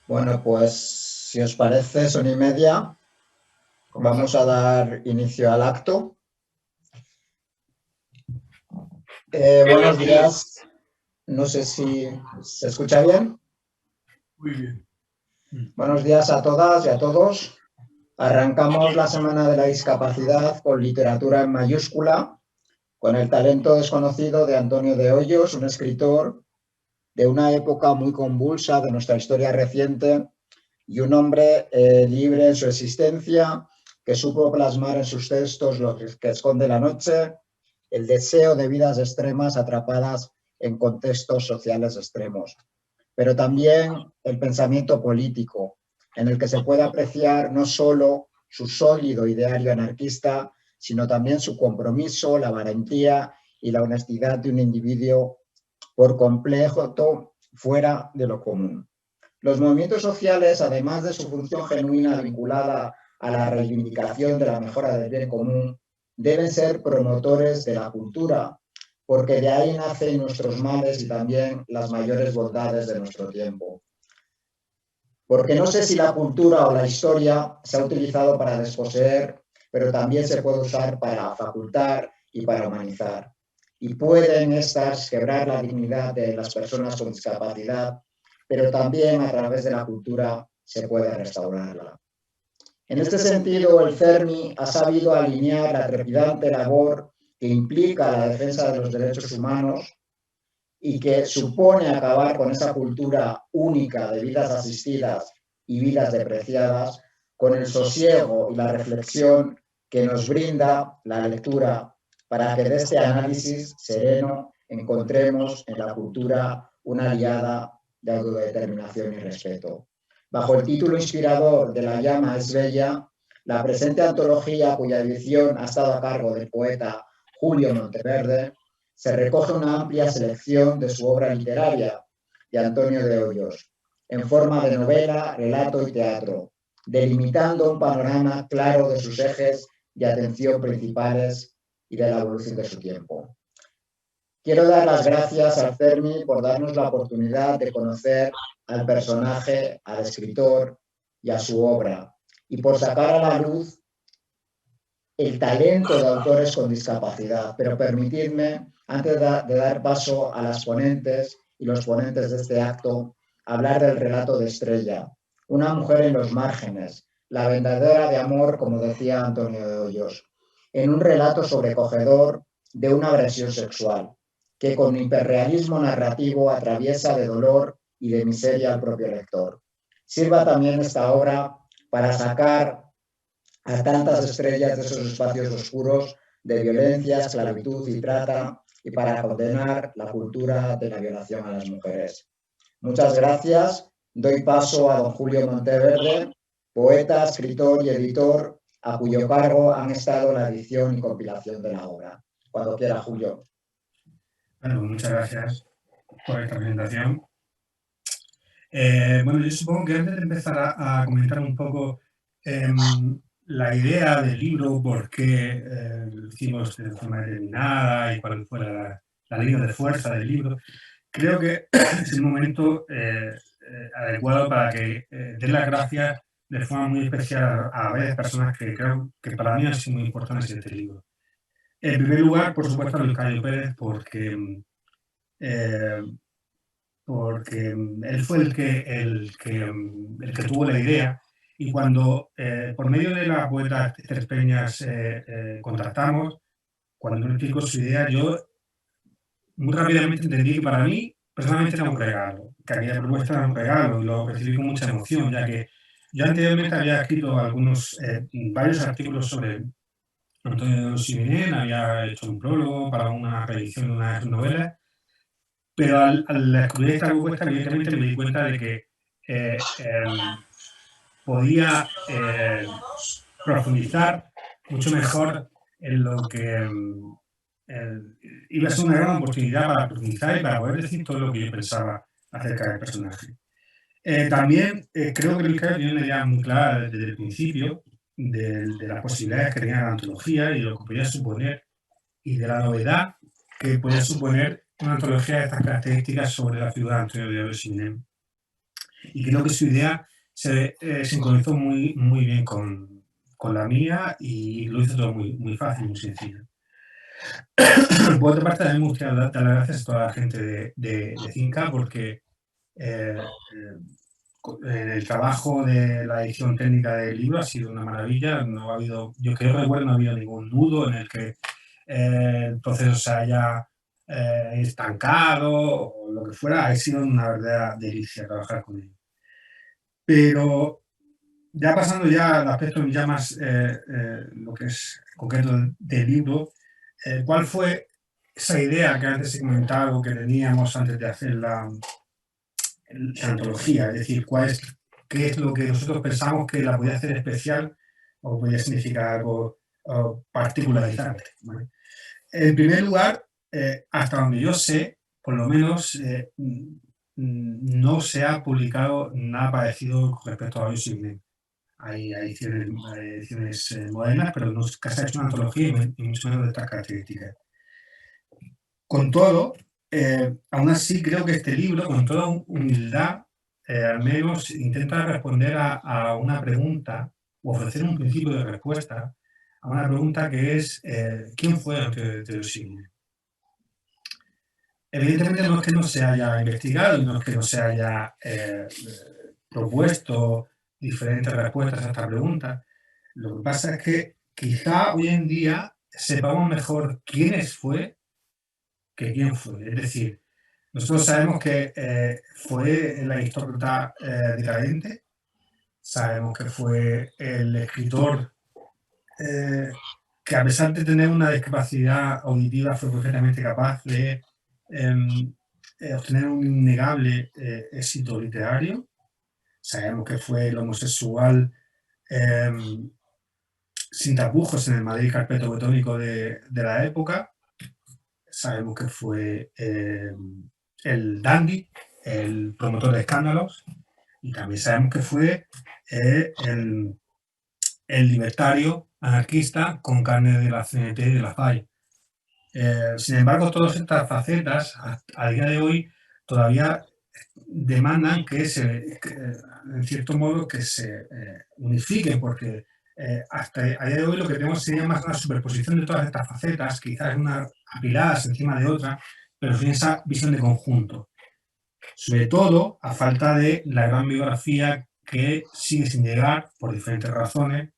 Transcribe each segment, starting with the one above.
Bueno, pues si os parece, son y media. Vamos a dar inicio al acto. Buenos días. No sé si se escucha bien. Muy bien. Buenos días a todas y a todos. Arrancamos la Semana de la Discapacidad con literatura en mayúscula, con el talento desconocido de Antonio de Hoyos, un escritor de una época muy convulsa de nuestra historia reciente y un hombre libre en su existencia, que supo plasmar en sus textos lo que esconde la noche, el deseo de vidas extremas atrapadas en contextos sociales extremos, pero también el pensamiento político, en el que se puede apreciar no solo su sólido ideario anarquista, sino también su compromiso, la valentía y la honestidad de un individuo por completo fuera de lo común. Los movimientos sociales, además de su función genuina vinculada a la reivindicación de la mejora del bien común, deben ser promotores de la cultura, porque de ahí nacen nuestros males y también las mayores bondades de nuestro tiempo. Porque no sé si la cultura o la historia se ha utilizado para desposeer, pero también se puede usar para facultar y para humanizar. Y pueden estas quebrar la dignidad de las personas con discapacidad, pero también a través de la cultura se puede restaurarla. En este sentido, el CERMI ha sabido alinear la trepidante labor que implica la defensa de los derechos humanos y que supone acabar con esa cultura única de vidas asistidas y vidas depreciadas, con el sosiego y la reflexión que nos brinda la lectura para que de este análisis sereno encontremos en la cultura una aliada de autodeterminación y respeto. Bajo el título inspirador de La llama es bella, la presente antología, cuya edición ha estado a cargo del poeta Julio Monteverde, se recoge una amplia selección de su obra literaria de Antonio de Hoyos, en forma de novela, relato y teatro, delimitando un panorama claro de sus ejes de atención principales y de la evolución de su tiempo. Quiero dar las gracias al CERMI por darnos la oportunidad de conocer al personaje, al escritor y a su obra, y por sacar a la luz el talento de autores con discapacidad. Pero permitidme, antes de dar paso a las ponentes y los ponentes de este acto, hablar del relato de Estrella, una mujer en los márgenes, la vendedora de amor, como decía Antonio de Hoyos, en un relato sobrecogedor de una agresión sexual, que con hiperrealismo narrativo atraviesa de dolor y de miseria al propio lector. Sirva también esta obra para sacar a tantas estrellas de esos espacios oscuros de violencia, esclavitud y trata, y para condenar la cultura de la violación a las mujeres. Muchas gracias. Doy paso a don Julio Monteverde, poeta, escritor y editor, a cuyo cargo han estado la edición y compilación de la obra. Cuando quiera, Julio. Bueno, muchas gracias por esta presentación. Bueno, yo supongo que antes de empezar a comentar un poco la idea del libro, por qué lo hicimos de forma determinada y cuál fue la línea de fuerza del libro, creo que es el momento adecuado para que den las gracias de forma muy especial a varias personas que creo que para mí han sido muy importantes en este libro. En primer lugar, por supuesto, a Luis Cayo Pérez, porque él fue el que tuvo la idea, y cuando por medio de la poeta Esther Peñas contactamos, cuando me explicó su idea, yo muy rápidamente entendí que para mí personalmente era un regalo, que aquella propuesta era un regalo, y lo recibí con mucha emoción, ya que yo anteriormente había escrito varios artículos sobre Antonio de Siminén, había hecho un prólogo para una reedición de una de sus novelas, pero al descubrir esta propuesta, evidentemente me di cuenta de que podía profundizar mucho mejor en lo que iba a ser una gran oportunidad para profundizar y para poder decir todo lo que yo pensaba acerca del personaje. También creo que Luis Cayo tiene una idea muy clara desde el principio de las posibilidades que tenía la antología y de lo que podía suponer y de la novedad que podía suponer una antología de estas características sobre la figura de Antonio de Siminén. Y creo que su idea se sincronizó muy bien con la mía y lo hizo todo muy fácil, muy sencillo. Por otra parte, también me gustaría dar las gracias a toda la gente de Cinca porque el trabajo de la edición técnica del libro ha sido una maravilla. No ha habido, yo creo que recuerdo, no ha habido ningún nudo en el que el proceso se haya estancado o lo que fuera. Ha sido una verdadera delicia trabajar con ellos. Pero ya pasando ya al aspecto ya más lo que es concreto del libro, ¿cuál fue esa idea que antes he comentado que teníamos antes de hacer la antología? Es decir, ¿qué es lo que nosotros pensamos que la podía hacer especial o podía significar algo particularizante, ¿vale? En primer lugar, hasta donde yo sé, por lo menos no se ha publicado nada parecido con respecto a Biosig. Hay ediciones modernas, pero nunca se ha hecho una antología y mucho menos de estas características. Con todo, aún así creo que este libro, con toda humildad, al menos intenta responder a una pregunta o ofrecer un principio de respuesta a una pregunta que es ¿quién fue Antonio de Rossigno? Evidentemente no es que no se haya investigado y no es que no se haya propuesto diferentes respuestas a esta pregunta. Lo que pasa es que quizá hoy en día sepamos mejor quiénes fue que quién fue. Es decir, nosotros sabemos que fue el aristócrata decadente, sabemos que fue el escritor que a pesar de tener una discapacidad auditiva fue perfectamente capaz de obtener un innegable éxito literario. Sabemos que fue el homosexual sin tapujos en el Madrid carpeto betónico de la época. Sabemos que fue el dandy, el promotor de escándalos, y también sabemos que fue el libertario anarquista con carne de la CNT y de la FAI. Sin embargo, todas estas facetas a día de hoy todavía demandan que en cierto modo, que se unifiquen, porque hasta a día de hoy lo que tenemos sería más una superposición de todas estas facetas, quizás apiladas encima de otra, pero sin esa visión de conjunto. Sobre todo a falta de la gran biografía que sigue sin llegar por diferentes razones,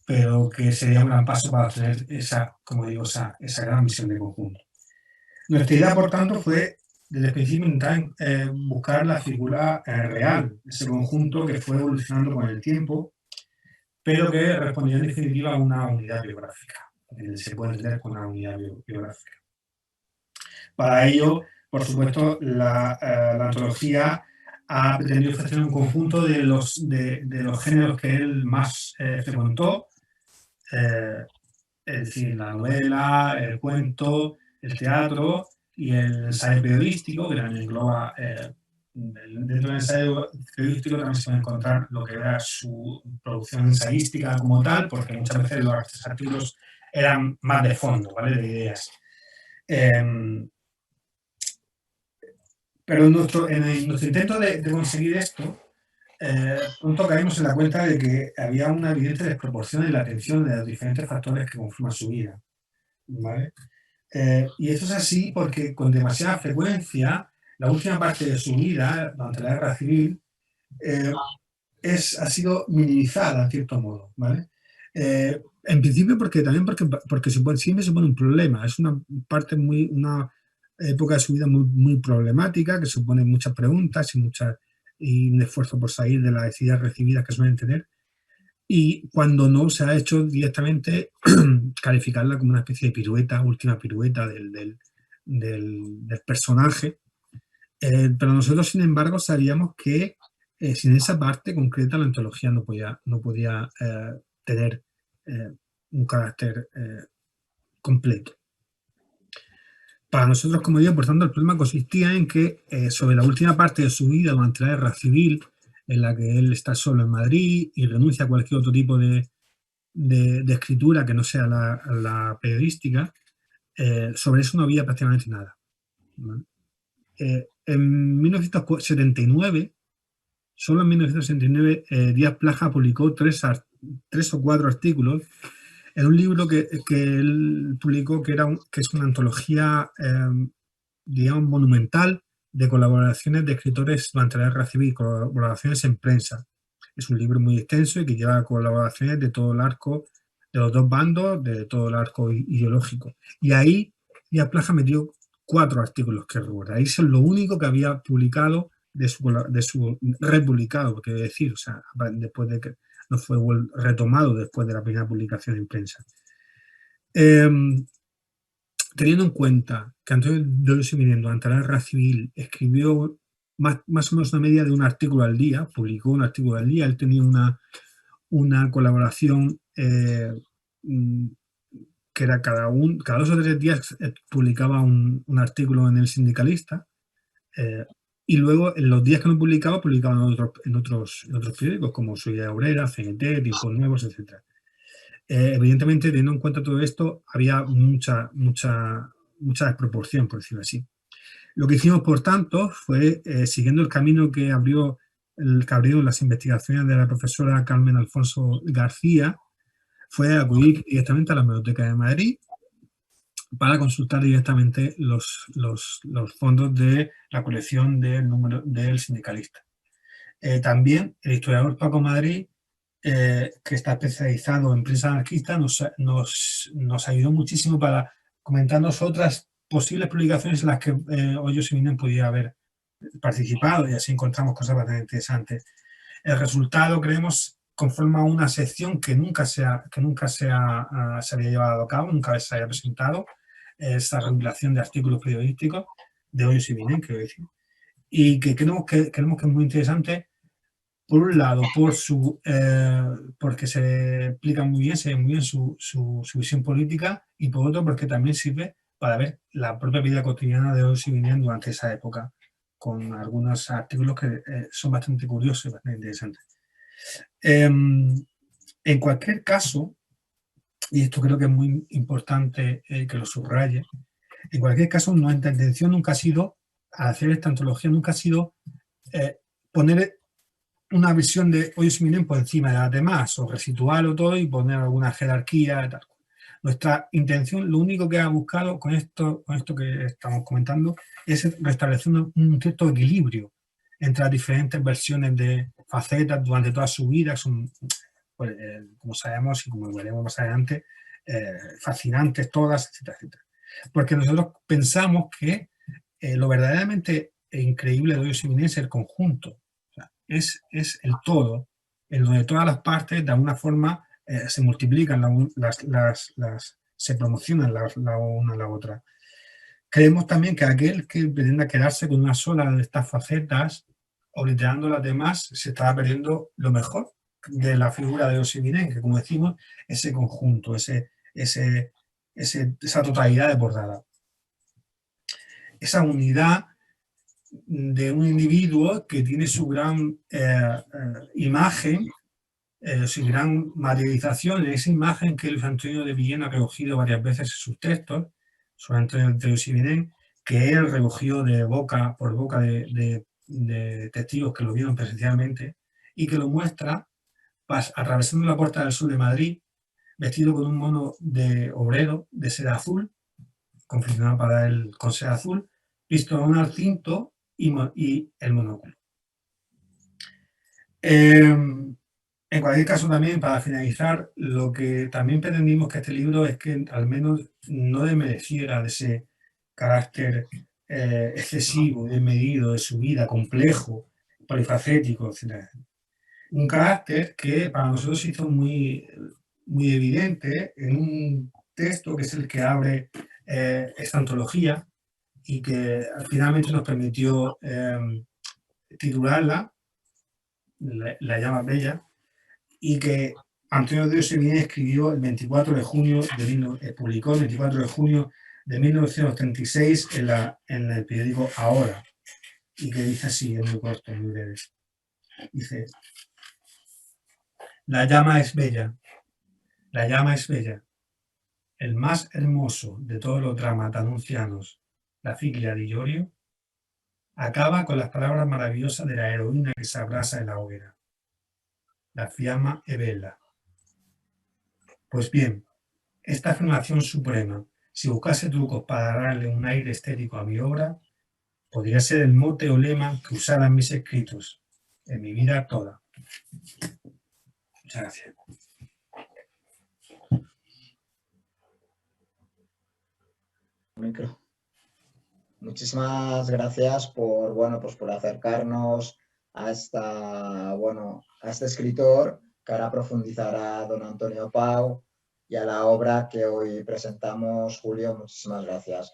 pero que sería un gran paso para obtener esa gran visión de conjunto. Nuestra idea, por tanto, fue desde el principio intentar buscar la figura real, ese conjunto que fue evolucionando con el tiempo, pero que respondía en definitiva a una unidad biográfica. Se puede entender con una unidad biográfica. Para ello, por supuesto, la antología ha pretendido ofrecer un conjunto de los géneros que él más frecuentó, es decir, la novela, el cuento, el teatro y el ensayo periodístico, que también engloba, dentro del ensayo periodístico también se puede encontrar lo que era su producción ensayística como tal, porque muchas veces los artículos eran más de fondo, ¿vale? De ideas. Pero en nuestro intento de conseguir esto, pronto caímos en la cuenta de que había una evidente desproporción en la atención de los diferentes factores que conforman su vida, ¿vale? Y esto es así porque con demasiada frecuencia la última parte de su vida, durante la guerra civil, ha sido minimizada en cierto modo, ¿vale? En principio porque siempre supone un problema, es una época de su vida muy problemática, que supone muchas preguntas y un esfuerzo por salir de las ideas recibidas que suelen tener, y cuando no se ha hecho directamente calificarla como una especie de pirueta, última pirueta del personaje. Pero nosotros, sin embargo, sabíamos que sin esa parte concreta la antología no podía tener un carácter completo. Para nosotros, como digo, por tanto, el problema consistía en que sobre la última parte de su vida durante la guerra civil, en la que él está solo en Madrid y renuncia a cualquier otro tipo de escritura que no sea la periodística, sobre eso no había prácticamente nada, ¿vale? En 1979 Solo en 1969 Díaz Plaja publicó tres o cuatro artículos en un libro que él publicó que es una antología, digamos, monumental de colaboraciones de escritores durante la Guerra Civil, colaboraciones en prensa. Es un libro muy extenso y que lleva colaboraciones de todo el arco, de los dos bandos, de todo el arco ideológico. Y ahí Díaz Plaja metió 4 artículos que recuerda. Ahí es lo único que había publicado de su republicado, porque decir, o sea, después de que no fue retomado después de la primera publicación en prensa. Teniendo en cuenta que Antonio de Hoyos y Guinén durante la Guerra Civil escribió más o menos una media de un artículo al día, publicó un artículo al día, él tenía una colaboración que era cada 2 o 3 días publicaba un artículo en El Sindicalista, y luego en los días que no publicaba en otros periódicos como Sociedad Obrera, CNT, Tiempos Nuevos, etc. Evidentemente, teniendo en cuenta todo esto, había mucha desproporción, por decirlo así. Lo que hicimos, por tanto, fue, siguiendo el camino que abrieron las investigaciones de la profesora Carmen Alfonso García, fue acudir directamente a la Biblioteca de Madrid para consultar directamente los fondos de la colección del Sindicalista. También el historiador Paco Madrid, que está especializado en prensa anarquista, nos ayudó muchísimo para comentarnos otras posibles publicaciones en las que Hoyos y Guinén podía haber participado, y así encontramos cosas bastante interesantes. El resultado, creemos, conforma una sección que nunca se había llevado a cabo, nunca se había presentado, esta recopilación de artículos periodísticos de Hoyos y Guinén, quiero decir, y que creemos que es muy interesante. Por un lado, porque se explica muy bien, se ve muy bien su visión política, y por otro, porque también sirve para ver la propia vida cotidiana de Hoyos y Guinén durante esa época, con algunos artículos que son bastante curiosos y bastante interesantes. En cualquier caso, y esto creo que es muy importante que lo subraye, en cualquier caso, nuestra intención nunca ha sido, al hacer esta antología, nunca ha sido poner una visión de Hoyos y Guinén por encima de las demás, o resituarlo todo y poner alguna jerarquía y tal. Nuestra intención, lo único que ha buscado con esto que estamos comentando, es restablecer un cierto equilibrio entre las diferentes versiones de facetas durante toda su vida, son, pues, como sabemos y como veremos más adelante, fascinantes todas, etcétera, etcétera. Porque nosotros pensamos que lo verdaderamente increíble de Hoyos y Guinén es el conjunto, es el todo, en donde todas las partes de alguna forma se multiplican, se promocionan la una a la otra. Creemos también que aquel que pretenda quedarse con una sola de estas facetas, obliterando las demás, se está perdiendo lo mejor de la figura de Hoyos y Guinén, que, como decimos, ese conjunto, esa totalidad desbordada. Esa unidad de un individuo que tiene su gran imagen, su gran materialización en esa imagen que Luis Antonio de Villena ha recogido varias veces en sus textos sobre Antonio de Hoyos y Guinén, que él recogió por boca de testigos que lo vieron presencialmente, y que lo muestra atravesando la Puerta del Sol de Madrid, vestido con un mono de obrero de seda azul, confeccionado para él con seda azul, pistolón al cinto y el monóculo. En cualquier caso, también, para finalizar, lo que también pretendimos que este libro es que al menos no desmereciera de ese carácter excesivo, desmedido de su vida, complejo, polifacético, etc. Un carácter que para nosotros se hizo muy evidente en un texto que es el que abre esta antología y que finalmente nos permitió titularla La llama bella, y que Antonio de Hoyos y Guinén escribió el 24 de junio publicó el 24 de junio de 1936 en el periódico Ahora, y que dice así, es muy corto, muy breve. Dice: la llama es bella, la llama es bella, el más hermoso de todos los dramas danuncianos, la figlia di Iorio, acaba con las palabras maravillosas de la heroína que se abrasa en la hoguera. La fiamma è bella. Pues bien, esta afirmación suprema, si buscase trucos para darle un aire estético a mi obra, podría ser el mote o lema que usara en mis escritos, en mi vida toda. Muchas gracias. Micro. Muchísimas gracias por, bueno, pues por acercarnos a este escritor que ahora profundizará don Antonio Pau y a la obra que hoy presentamos. Julio, muchísimas gracias.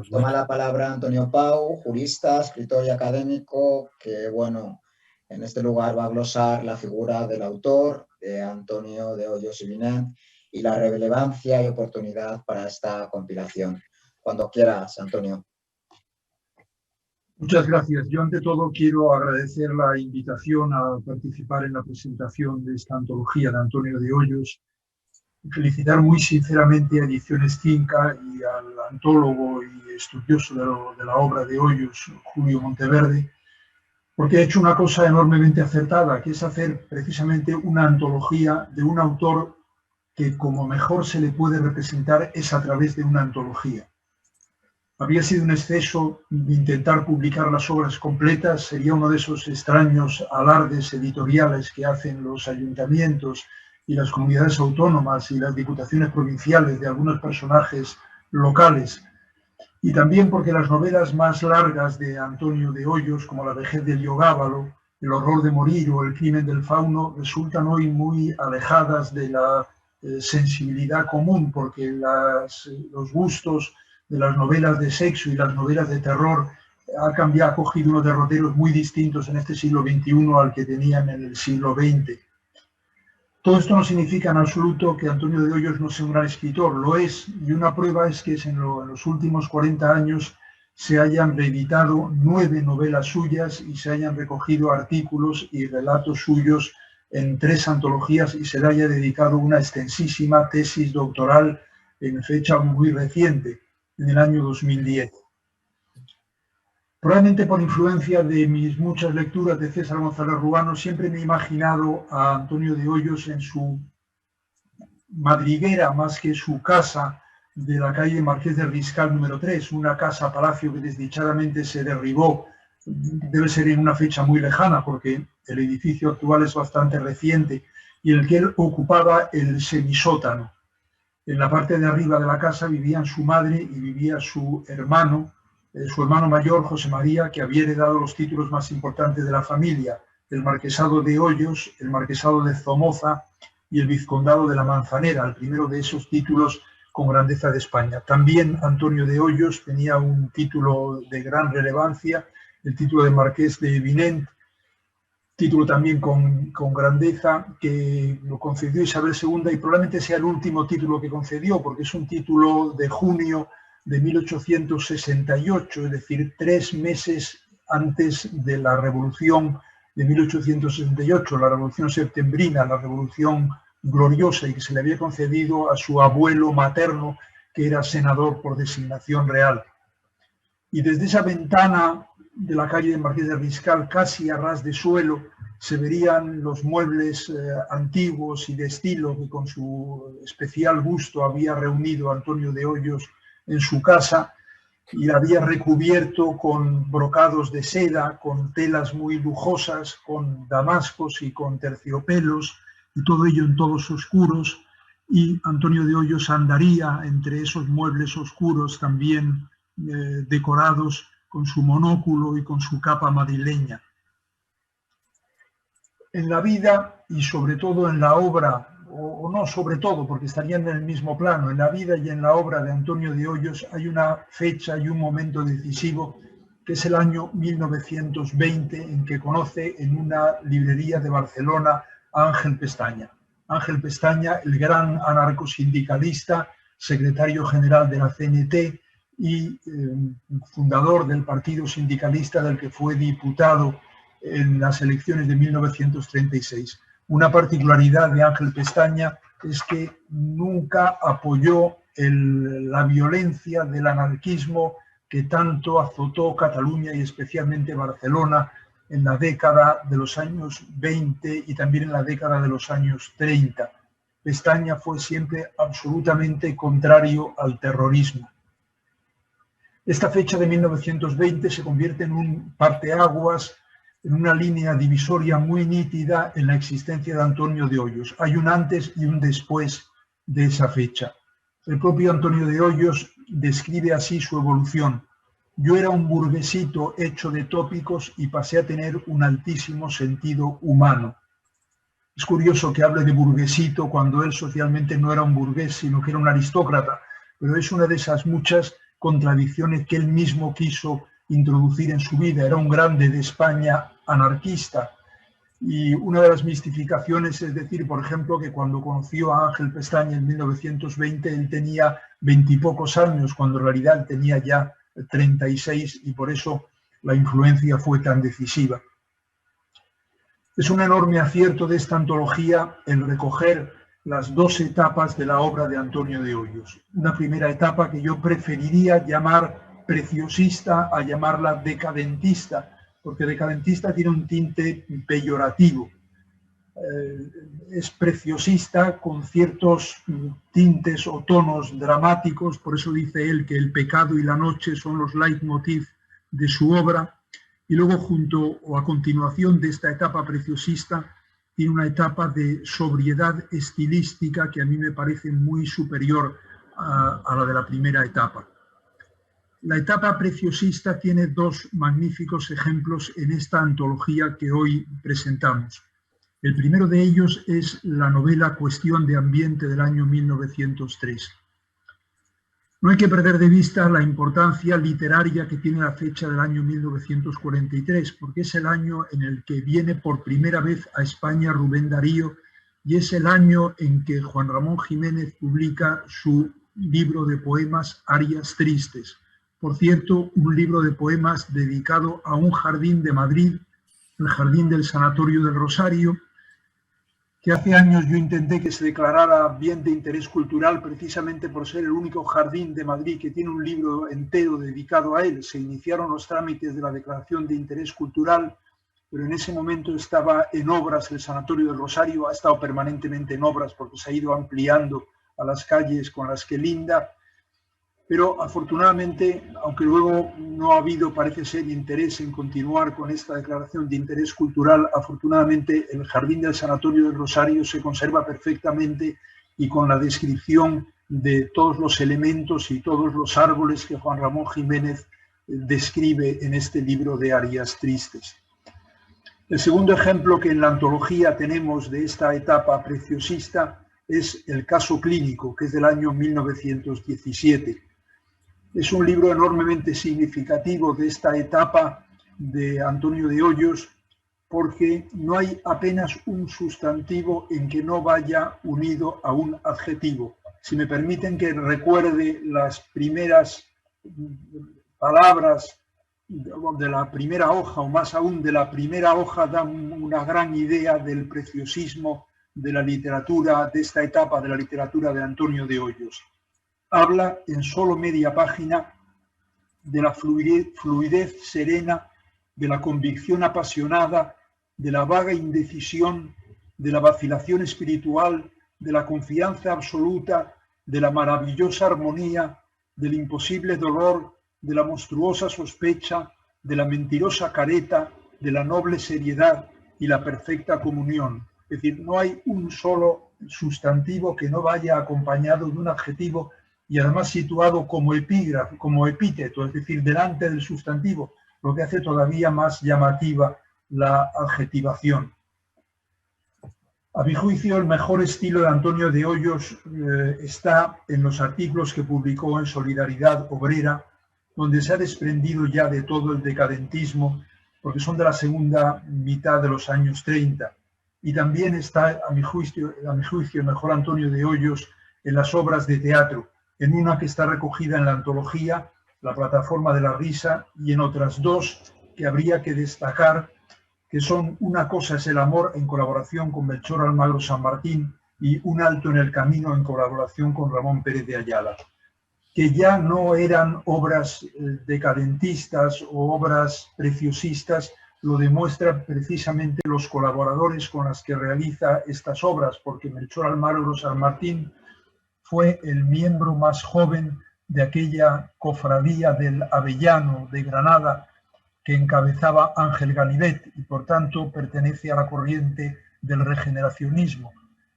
Toma la palabra Antonio Pau, jurista, escritor y académico, que, bueno, en este lugar va a glosar la figura del autor, de Antonio de Hoyos y Binet, y la relevancia y oportunidad para esta compilación. Cuando quieras, Antonio. Muchas gracias. Yo, ante todo, quiero agradecer la invitación a participar en la presentación de esta antología de Antonio de Hoyos y felicitar muy sinceramente a Ediciones Cinca y al antólogo y estudioso de la obra de Hoyos, Julio Monteverde, porque ha hecho una cosa enormemente acertada, que es hacer precisamente una antología de un autor que, como mejor se le puede representar, es a través de una antología. Habría sido un exceso intentar publicar las obras completas, sería uno de esos extraños alardes editoriales que hacen los ayuntamientos y las comunidades autónomas y las diputaciones provinciales de algunos personajes locales. Y también porque las novelas más largas de Antonio de Hoyos, como La vejez del Yogábalo, El horror de morir o El crimen del fauno, resultan hoy muy alejadas de la sensibilidad común, porque los gustos de las novelas de sexo y las novelas de terror ha cogido unos derroteros muy distintos en este siglo XXI al que tenían en el siglo XX. Todo esto no significa en absoluto que Antonio de Hoyos no sea un gran escritor, lo es, y una prueba es que en los últimos 40 años se hayan reeditado 9 novelas suyas y se hayan recogido artículos y relatos suyos en 3 antologías y se le haya dedicado una extensísima tesis doctoral en fecha muy reciente, en el año 2010. Probablemente por influencia de mis muchas lecturas de César González Ruano, siempre me he imaginado a Antonio de Hoyos en su madriguera, más que su casa, de la calle Marqués de Riscal número 3, una casa-palacio que desdichadamente se derribó, debe ser en una fecha muy lejana, porque el edificio actual es bastante reciente, y en el que él ocupaba el semisótano. En la parte de arriba de la casa vivían su madre y vivía su hermano mayor, José María, que había heredado los títulos más importantes de la familia, el marquesado de Hoyos, el marquesado de Somoza y el vizcondado de la Manzanera, el primero de esos títulos con grandeza de España. También Antonio de Hoyos tenía un título de gran relevancia, el título de marqués de Vinent, título también con grandeza, que lo concedió Isabel II y probablemente sea el último título que concedió, porque es un título de junio de 1868, es decir, 3 meses antes de la Revolución de 1868, la Revolución Septembrina, la Revolución gloriosa, y que se le había concedido a su abuelo materno, que era senador por designación real. Y desde esa ventana de la calle de Marqués de Riscal, casi a ras de suelo, se verían los muebles antiguos y de estilo que con su especial gusto había reunido Antonio de Hoyos en su casa y la había recubierto con brocados de seda, con telas muy lujosas, con damascos y con terciopelos, y todo ello en tonos oscuros, y Antonio de Hoyos andaría entre esos muebles oscuros también decorados con su monóculo y con su capa madrileña. En la vida y sobre todo en la obra, o no sobre todo porque estarían en el mismo plano, en la vida y en la obra de Antonio de Hoyos hay una fecha y un momento decisivo, que es el año 1920, en que conoce en una librería de Barcelona a Ángel Pestaña. Ángel Pestaña, el gran anarcosindicalista, secretario general de la CNT y fundador del Partido Sindicalista, del que fue diputado en las elecciones de 1936. Una particularidad de Ángel Pestaña es que nunca apoyó la violencia del anarquismo que tanto azotó Cataluña y especialmente Barcelona en la década de los años 20 y también en la década de los años 30. Pestaña fue siempre absolutamente contrario al terrorismo. Esta fecha de 1920 se convierte en un parteaguas, en una línea divisoria muy nítida en la existencia de Antonio de Hoyos. Hay un antes y un después de esa fecha. El propio Antonio de Hoyos describe así su evolución. Yo era un burguesito hecho de tópicos y pasé a tener un altísimo sentido humano. Es curioso que hable de burguesito cuando él socialmente no era un burgués, sino que era un aristócrata, pero es una de esas muchas contradicciones que él mismo quiso introducir en su vida. Era un grande de España anarquista. Y una de las mistificaciones es decir, por ejemplo, que cuando conoció a Ángel Pestaña en 1920, él tenía 20 y pocos años, cuando en realidad tenía ya 36 y por eso la influencia fue tan decisiva. Es un enorme acierto de esta antología el recoger las dos etapas de la obra de Antonio de Hoyos. Una primera etapa que yo preferiría llamar preciosista a llamarla decadentista, porque decadentista tiene un tinte peyorativo. Es preciosista con ciertos tintes o tonos dramáticos, por eso dice él que el pecado y la noche son los leitmotiv de su obra, y luego junto o a continuación de esta etapa preciosista tiene una etapa de sobriedad estilística que a mí me parece muy superior a la de la primera etapa. La etapa preciosista tiene dos magníficos ejemplos en esta antología que hoy presentamos. El primero de ellos es la novela Cuestión de ambiente del año 1903. No hay que perder de vista la importancia literaria que tiene la fecha del año 1943, porque es el año en el que viene por primera vez a España Rubén Darío y es el año en que Juan Ramón Jiménez publica su libro de poemas Arias Tristes. Por cierto, un libro de poemas dedicado a un jardín de Madrid, el Jardín del Sanatorio del Rosario, que hace años yo intenté que se declarara bien de interés cultural precisamente por ser el único jardín de Madrid que tiene un libro entero dedicado a él. Se iniciaron los trámites de la declaración de interés cultural, pero en ese momento estaba en obras el Sanatorio del Rosario, ha estado permanentemente en obras porque se ha ido ampliando a las calles con las que linda, pero afortunadamente, aunque luego no ha habido, parece ser, interés en continuar con esta declaración de interés cultural, afortunadamente el Jardín del Sanatorio del Rosario se conserva perfectamente y con la descripción de todos los elementos y todos los árboles que Juan Ramón Jiménez describe en este libro de Arias Tristes. El segundo ejemplo que en la antología tenemos de esta etapa preciosista es El caso clínico, que es del año 1917. Es un libro enormemente significativo de esta etapa de Antonio de Hoyos porque no hay apenas un sustantivo en que no vaya unido a un adjetivo. Si me permiten que recuerde las primeras palabras de la primera hoja, o más aún de la primera hoja, dan una gran idea del preciosismo de la literatura, de esta etapa de la literatura de Antonio de Hoyos. Habla en solo media página de la fluidez serena, de la convicción apasionada, de la vaga indecisión, de la vacilación espiritual, de la confianza absoluta, de la maravillosa armonía, del imposible dolor, de la monstruosa sospecha, de la mentirosa careta, de la noble seriedad y la perfecta comunión. Es decir, no hay un solo sustantivo que no vaya acompañado de un adjetivo y además situado como epígrafo, como epíteto, es decir, delante del sustantivo, lo que hace todavía más llamativa la adjetivación. A mi juicio, el mejor estilo de Antonio de Hoyos está en los artículos que publicó en Solidaridad Obrera, donde se ha desprendido ya de todo el decadentismo, porque son de la segunda mitad de los años 30. Y también está, a mi juicio, el mejor Antonio de Hoyos en las obras de teatro, en una que está recogida en la antología, La plataforma de la risa, y en otras dos que habría que destacar, que son Una cosa es el amor, en colaboración con Melchor Almagro San Martín, y Un alto en el camino, en colaboración con Ramón Pérez de Ayala. que ya no eran obras decadentistas o obras preciosistas, lo demuestran precisamente los colaboradores con los que realiza estas obras, porque Melchor Almagro San Martín fue el miembro más joven de aquella cofradía del Avellano de Granada que encabezaba Ángel Ganivet y por tanto pertenece a la corriente del regeneracionismo,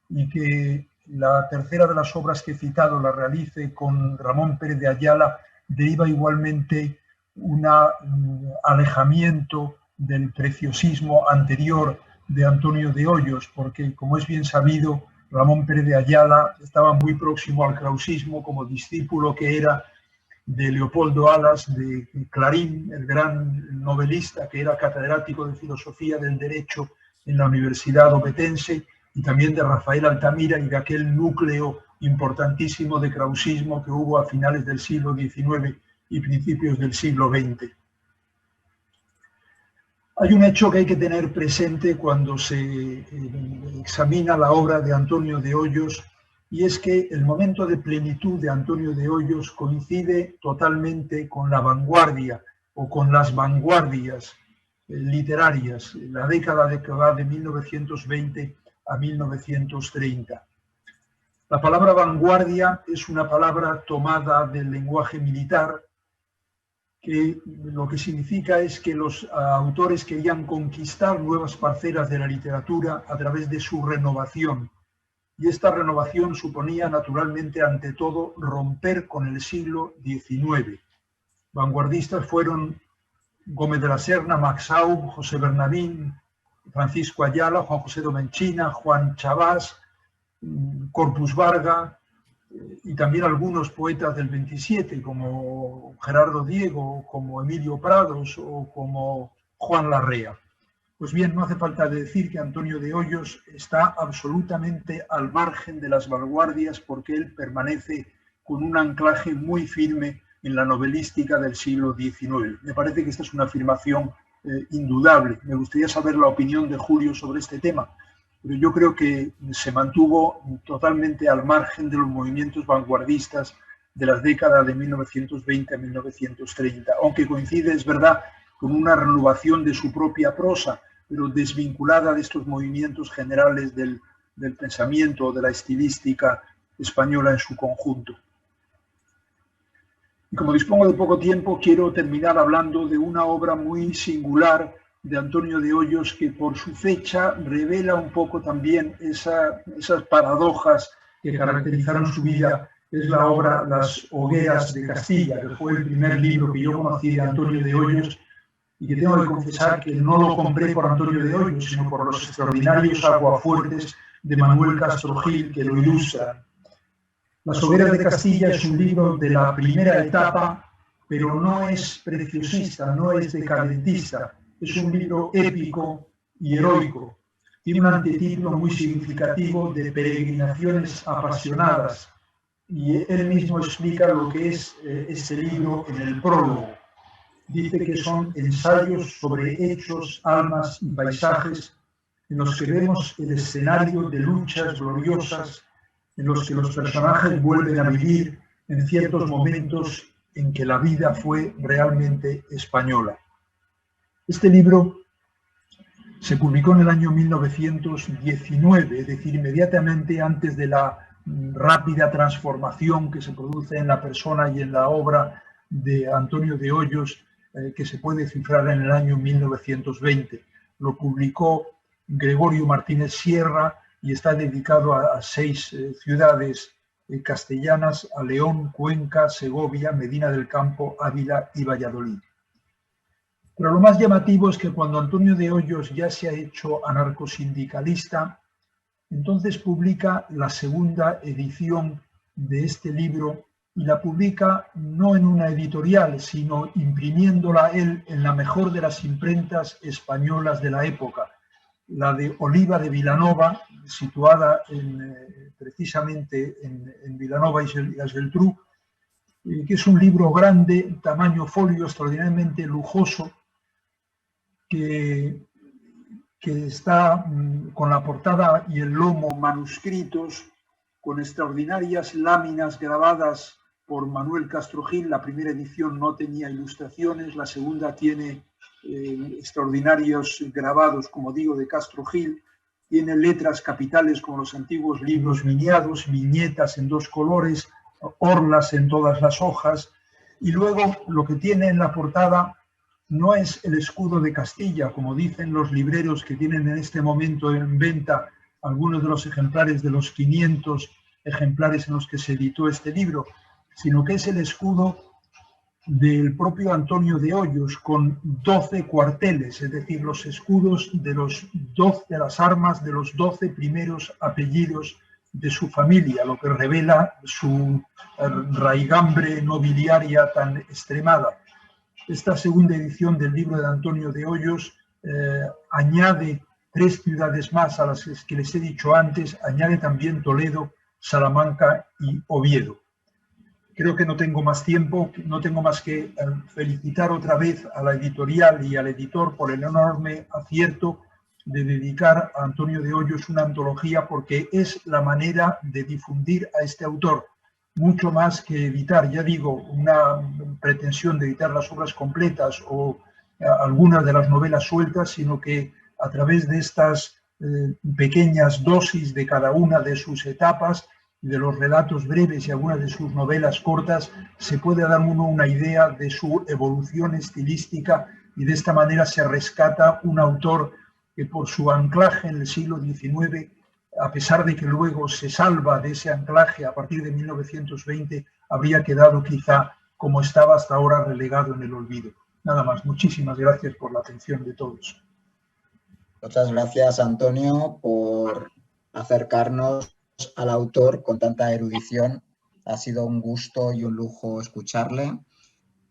y que la tercera de las obras que he citado la realice con Ramón Pérez de Ayala deriva igualmente un alejamiento del preciosismo anterior de Antonio de Hoyos, porque, como es bien sabido, Ramón Pérez de Ayala estaba muy próximo al krausismo como discípulo que era de Leopoldo Alas de Clarín, el gran novelista que era catedrático de Filosofía del Derecho en la Universidad Ovetense, y también de Rafael Altamira y de aquel núcleo importantísimo de krausismo que hubo a finales del siglo XIX y principios del siglo XX. Hay un hecho que hay que tener presente cuando se examina la obra de Antonio de Hoyos, y es que el momento de plenitud de Antonio de Hoyos coincide totalmente con la vanguardia o con las vanguardias literarias, la década que va de 1920 a 1930. La palabra vanguardia es una palabra tomada del lenguaje militar, que lo que significa es que los autores querían conquistar nuevas parcelas de la literatura a través de su renovación. Y esta renovación suponía, naturalmente, ante todo, romper con el siglo XIX. Vanguardistas fueron Gómez de la Serna, Max Aub, José Bernabín, Francisco Ayala, Juan José Domenchina, Juan Chabás, Corpus Varga, y también algunos poetas del 27, como Gerardo Diego, como Emilio Prados o como Juan Larrea. Pues bien, no hace falta decir que Antonio de Hoyos está absolutamente al margen de las vanguardias, porque él permanece con un anclaje muy firme en la novelística del siglo XIX. Me parece que esta es una afirmación indudable. Me gustaría saber la opinión de Julio sobre este tema, pero yo creo que se mantuvo totalmente al margen de los movimientos vanguardistas de las décadas de 1920 a 1930, aunque coincide, es verdad, con una renovación de su propia prosa, pero desvinculada de estos movimientos generales del pensamiento o de la estilística española en su conjunto. Y como dispongo de poco tiempo, quiero terminar hablando de una obra muy singular de Antonio de Hoyos que por su fecha revela un poco también esas paradojas que caracterizaron su vida. Es la obra Las hogueras de Castilla, que fue el primer libro que yo conocí de Antonio de Hoyos, y que tengo que confesar que no lo compré por Antonio de Hoyos, sino por los extraordinarios aguafuertes de Manuel Castro Gil que lo ilustran. Las hogueras de Castilla es un libro de la primera etapa, pero no es preciosista, no es decadentista. Es un libro épico y heroico. Tiene un antetítulo muy significativo de Peregrinaciones apasionadas, y él mismo explica lo que es este libro en el prólogo. Dice que son ensayos sobre hechos, almas y paisajes en los que vemos el escenario de luchas gloriosas, en los que los personajes vuelven a vivir en ciertos momentos en que la vida fue realmente española. Este libro se publicó en el año 1919, es decir, inmediatamente antes de la rápida transformación que se produce en la persona y en la obra de Antonio de Hoyos, que se puede cifrar en el año 1920. Lo publicó Gregorio Martínez Sierra y está dedicado a 6 ciudades castellanas: a León, Cuenca, Segovia, Medina del Campo, Ávila y Valladolid. Pero lo más llamativo es que cuando Antonio de Hoyos ya se ha hecho anarcosindicalista, entonces publica la segunda edición de este libro, y la publica no en una editorial, sino imprimiéndola él en la mejor de las imprentas españolas de la época, la de Oliva de Vilanova, situada precisamente en Vilanova y Geltrú, que es un libro grande, tamaño folio, extraordinariamente lujoso, que está con la portada y el lomo manuscritos, con extraordinarias láminas grabadas por Manuel Castro Gil. La primera edición no tenía ilustraciones, la segunda tiene extraordinarios grabados, como digo, de Castro Gil. Tiene letras capitales como los antiguos libros miniados, viñetas en 2 colores, orlas en todas las hojas. Y luego lo que tiene en la portada no es el escudo de Castilla, como dicen los libreros que tienen en este momento en venta algunos de los ejemplares de los 500 ejemplares en los que se editó este libro, sino que es el escudo del propio Antonio de Hoyos, con 12 cuarteles, es decir, los escudos de las armas de los 12 primeros apellidos de su familia, lo que revela su raigambre nobiliaria tan extremada. Esta segunda edición del libro de Antonio de Hoyos añade 3 ciudades más a las que les he dicho antes, añade también Toledo, Salamanca y Oviedo. Creo que no tengo más tiempo, no tengo más que felicitar otra vez a la editorial y al editor por el enorme acierto de dedicar a Antonio de Hoyos una antología, porque es la manera de difundir a este autor, mucho más que editar, ya digo, una pretensión de editar las obras completas o algunas de las novelas sueltas, sino que a través de estas pequeñas dosis de cada una de sus etapas, de los relatos breves y algunas de sus novelas cortas, se puede dar uno una idea de su evolución estilística, y de esta manera se rescata un autor que por su anclaje en el siglo XIX, a pesar de que luego se salva de ese anclaje a partir de 1920, habría quedado quizá, como estaba hasta ahora, relegado en el olvido. Nada más. Muchísimas gracias por la atención de todos. Muchas gracias, Antonio, por acercarnos al autor con tanta erudición. Ha sido un gusto y un lujo escucharle.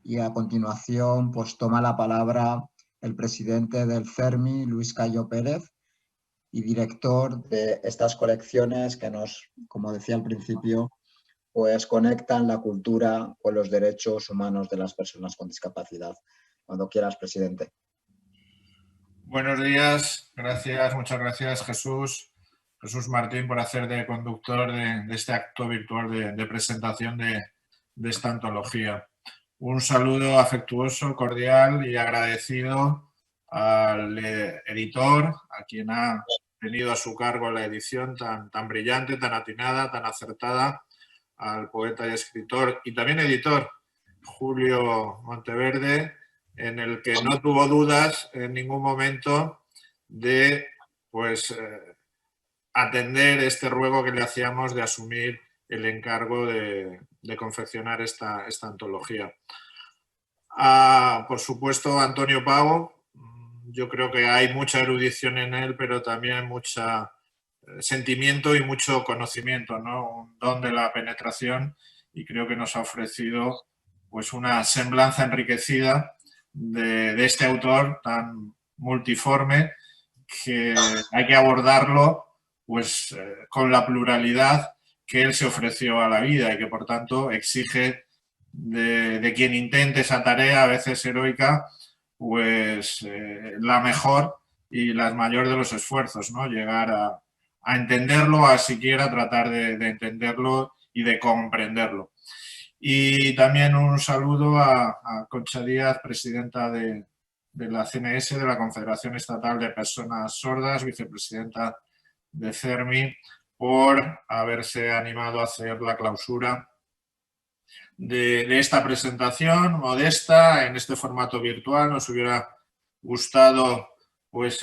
Y a continuación, pues toma la palabra el presidente del CERMI, Luis Cayo Pérez, y director de estas colecciones que nos, como decía al principio, pues conectan la cultura con los derechos humanos de las personas con discapacidad. Cuando quieras, presidente. Buenos días, gracias, muchas gracias Jesús Martín por hacer de conductor de este acto virtual de presentación de esta antología. Un saludo afectuoso, cordial y agradecido al editor, a quien ha tenido a su cargo la edición tan brillante, tan atinada, tan acertada, al poeta y escritor y también editor Julio Monteverde, en el que no tuvo dudas en ningún momento de atender este ruego que le hacíamos de asumir el encargo de confeccionar esta antología. Por supuesto, Antonio Pau, yo creo que hay mucha erudición en él, pero también mucho sentimiento y mucho conocimiento, ¿no? Un don de la penetración, y creo que nos ha ofrecido pues una semblanza enriquecida de este autor tan multiforme, que hay que abordarlo pues con la pluralidad que él se ofreció a la vida y que por tanto exige de quien intente esa tarea, a veces heroica, pues la mejor y la mayor de los esfuerzos, ¿no? Llegar a entenderlo, a siquiera tratar de entenderlo y de comprenderlo. Y también un saludo a Concha Díaz, presidenta de la CNS, de la Confederación Estatal de Personas Sordas, vicepresidenta de CERMI, por haberse animado a hacer la clausura de esta presentación modesta en este formato virtual. Nos hubiera gustado pues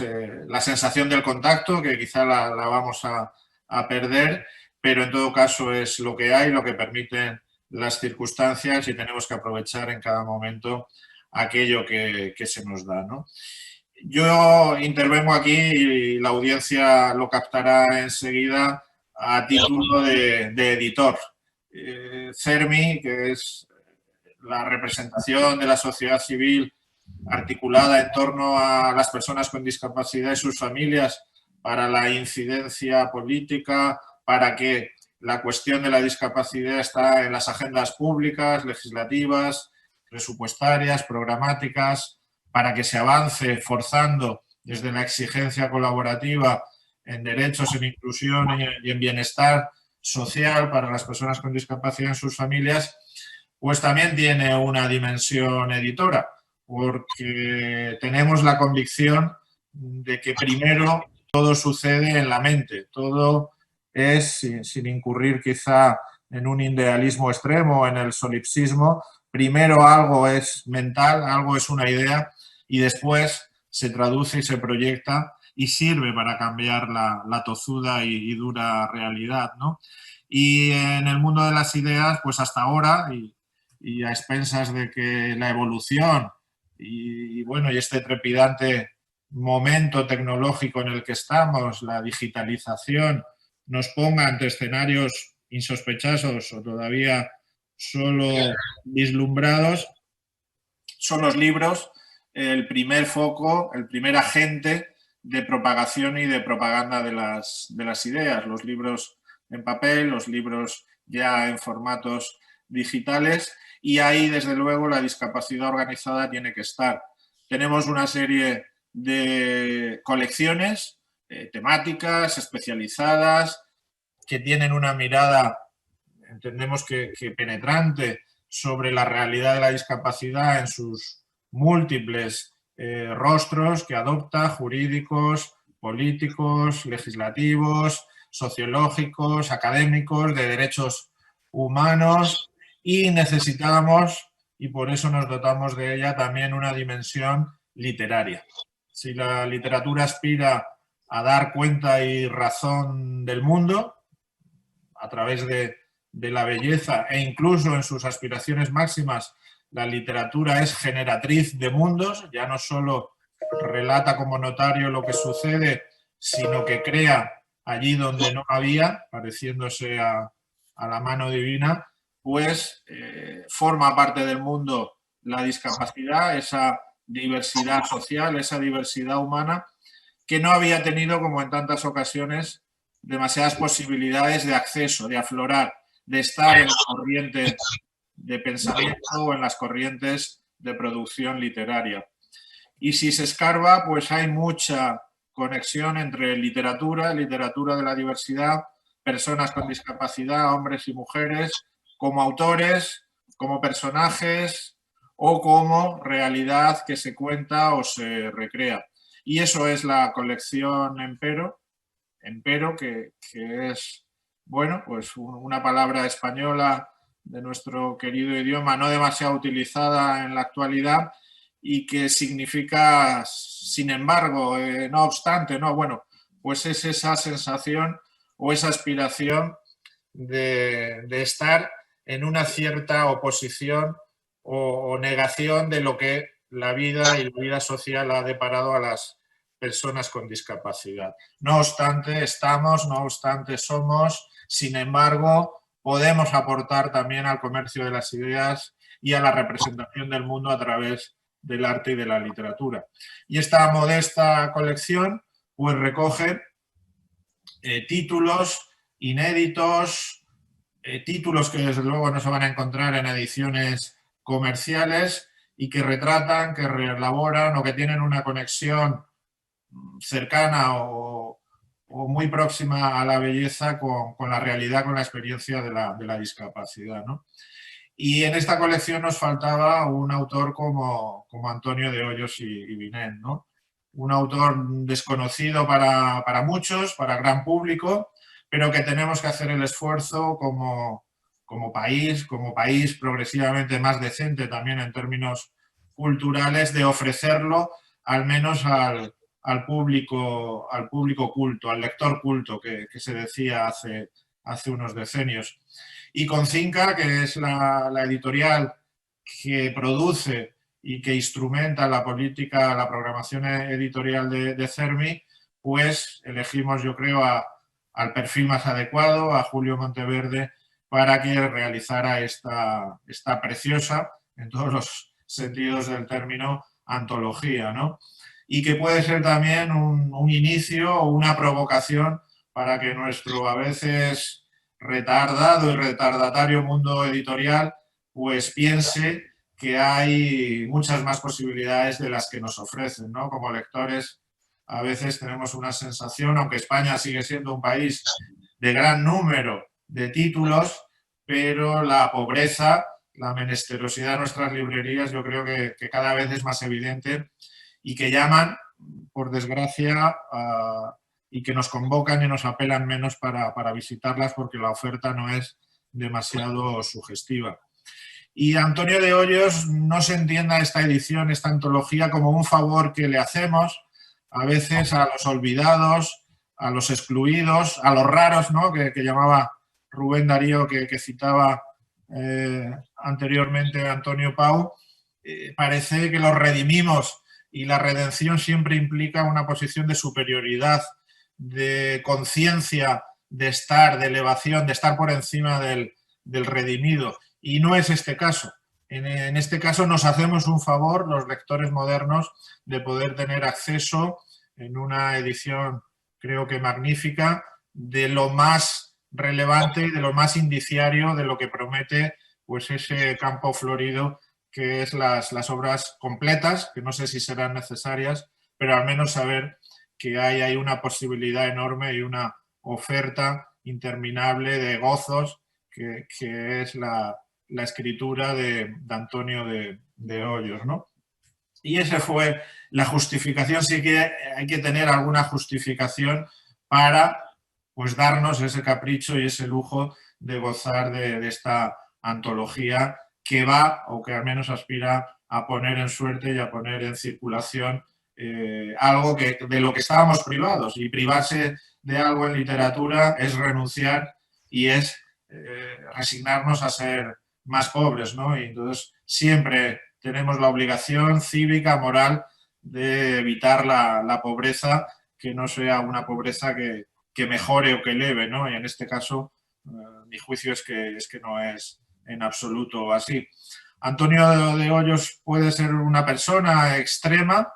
la sensación del contacto, que quizá la vamos a perder, pero en todo caso es lo que hay, lo que permiten las circunstancias, y tenemos que aprovechar en cada momento aquello que se nos da, ¿no? Yo intervengo aquí y la audiencia lo captará enseguida a título de editor. CERMI, que es la representación de la sociedad civil articulada en torno a las personas con discapacidad y sus familias para la incidencia política, para que la cuestión de la discapacidad está en las agendas públicas, legislativas, presupuestarias, programáticas, para que se avance forzando desde la exigencia colaborativa en derechos, en inclusión y en bienestar social para las personas con discapacidad y sus familias. pues también tiene una dimensión editora, porque tenemos la convicción de que primero todo sucede en la mente, todo es, sin incurrir quizá en un idealismo extremo, en el solipsismo, primero algo es mental, algo es una idea y después se traduce y se proyecta y sirve para cambiar la tozuda y dura realidad, ¿no? Y en el mundo de las ideas, pues hasta ahora, y a expensas de que la evolución y bueno, y este trepidante momento tecnológico en el que estamos, la digitalización, nos ponga ante escenarios insospechados o todavía solo vislumbrados, son los libros el primer foco, el primer agente de propagación y de propaganda de las ideas. Los libros en papel, los libros ya en formatos digitales, y ahí, desde luego, la discapacidad organizada tiene que estar. Tenemos una serie de colecciones temáticas, especializadas, que tienen una mirada, entendemos que penetrante, sobre la realidad de la discapacidad en sus múltiples rostros que adopta, jurídicos, políticos, legislativos, sociológicos, académicos, de derechos humanos, y necesitamos, y por eso nos dotamos de ella, también una dimensión literaria. Si la literatura aspira a dar cuenta y razón del mundo a través de la belleza, e incluso en sus aspiraciones máximas, la literatura es generatriz de mundos, ya no solo relata como notario lo que sucede, sino que crea allí donde no había, pareciéndose a la mano divina, pues forma parte del mundo la discapacidad, esa diversidad social, esa diversidad humana, que no había tenido, como en tantas ocasiones, demasiadas posibilidades de acceso, de aflorar, de estar en la corriente de pensamiento o en las corrientes de producción literaria. Y si se escarba, pues hay mucha conexión entre literatura de la diversidad, personas con discapacidad, hombres y mujeres, como autores, como personajes o como realidad que se cuenta o se recrea. Y eso es la colección Empero, que es, bueno, pues una palabra española de nuestro querido idioma, no demasiado utilizada en la actualidad, y que significa, sin embargo, no obstante, ¿no? Bueno, pues es esa sensación o esa aspiración de estar en una cierta oposición o negación de lo que la vida y la vida social ha deparado a las personas con discapacidad. No obstante, estamos, no obstante, somos, sin embargo, podemos aportar también al comercio de las ideas y a la representación del mundo a través del arte y de la literatura. Y esta modesta colección pues recoge títulos inéditos, títulos que desde luego no se van a encontrar en ediciones comerciales y que retratan, que reelaboran o que tienen una conexión cercana o muy próxima a la belleza con la realidad, con la experiencia de la discapacidad, ¿no? Y en esta colección nos faltaba un autor como Antonio de Hoyos y Vinent, ¿no? Un autor desconocido para muchos, para gran público, pero que tenemos que hacer el esfuerzo como país progresivamente más decente también en términos culturales, de ofrecerlo al menos al público culto, al lector culto que se decía hace unos decenios. Y Concinca, que es la editorial que produce y que instrumenta la política, la programación editorial de CERMI, pues elegimos, yo creo, al perfil más adecuado, a Julio Monteverde, para que realizara esta preciosa, en todos los sentidos del término, antología, ¿no? Y que puede ser también un inicio o una provocación para que nuestro a veces retardado y retardatario mundo editorial pues piense que hay muchas más posibilidades de las que nos ofrecen, ¿no? Como lectores a veces tenemos una sensación, aunque España sigue siendo un país de gran número de títulos, pero la pobreza la menesterosidad de nuestras librerías yo creo que cada vez es más evidente y que llaman, por desgracia, y que nos convocan y nos apelan menos para visitarlas porque la oferta no es demasiado sugestiva. Y Antonio de Hoyos no se entienda esta edición, esta antología, como un favor que le hacemos a veces a los olvidados, a los excluidos, a los raros, ¿no? que llamaba Rubén Darío, que citaba anteriormente Antonio Pau. Parece que los redimimos y la redención siempre implica una posición de superioridad, de conciencia, de estar, de elevación, de estar por encima del redimido. Y no es este caso. En este caso nos hacemos un favor, los lectores modernos, de poder tener acceso en una edición, creo que magnífica, de lo más relevante y de lo más indiciario de lo que promete pues ese campo florido que es las obras completas, que no sé si serán necesarias, pero al menos saber que hay una posibilidad enorme y una oferta interminable de gozos que es la escritura de Antonio de Hoyos, ¿no? Y esa fue la justificación. Sí que hay que tener alguna justificación para pues darnos ese capricho y ese lujo de gozar de esta antología que va, o que al menos aspira a poner en suerte y a poner en circulación algo de lo que estábamos privados. Y privarse de algo en literatura es renunciar y es resignarnos a ser más pobres, ¿no? Y entonces siempre tenemos la obligación cívica, moral, de evitar la pobreza, que no sea una pobreza que mejore o que eleve, ¿no? Y en este caso, mi juicio es que no es en absoluto así. Antonio de Hoyos puede ser una persona extrema,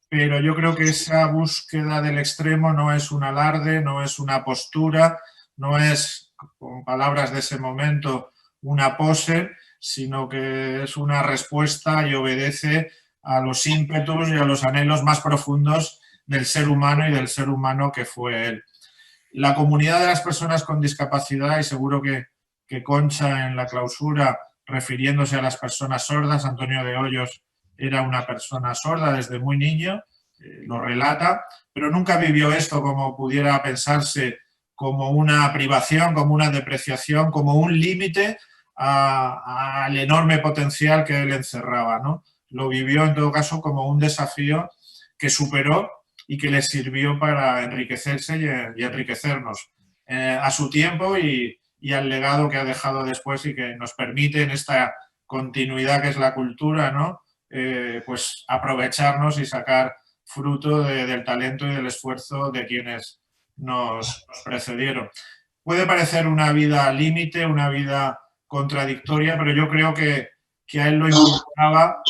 pero yo creo que esa búsqueda del extremo no es un alarde, no es una postura, no es, con palabras de ese momento, una pose, sino que es una respuesta y obedece a los ímpetus y a los anhelos más profundos del ser humano y del ser humano que fue él. La comunidad de las personas con discapacidad, y seguro que Concha en la clausura, refiriéndose a las personas sordas, Antonio de Hoyos era una persona sorda desde muy niño, lo relata, pero nunca vivió esto como pudiera pensarse, como una privación, como una depreciación, como un límite al enorme potencial que él encerraba, ¿no? Lo vivió en todo caso como un desafío que superó y que le sirvió para enriquecerse y enriquecernos a su tiempo y al legado que ha dejado después y que nos permite en esta continuidad que es la cultura, ¿no? Pues aprovecharnos y sacar fruto del talento y del esfuerzo de quienes nos precedieron. Puede parecer una vida límite, una vida contradictoria, pero yo creo que a él lo involucraba.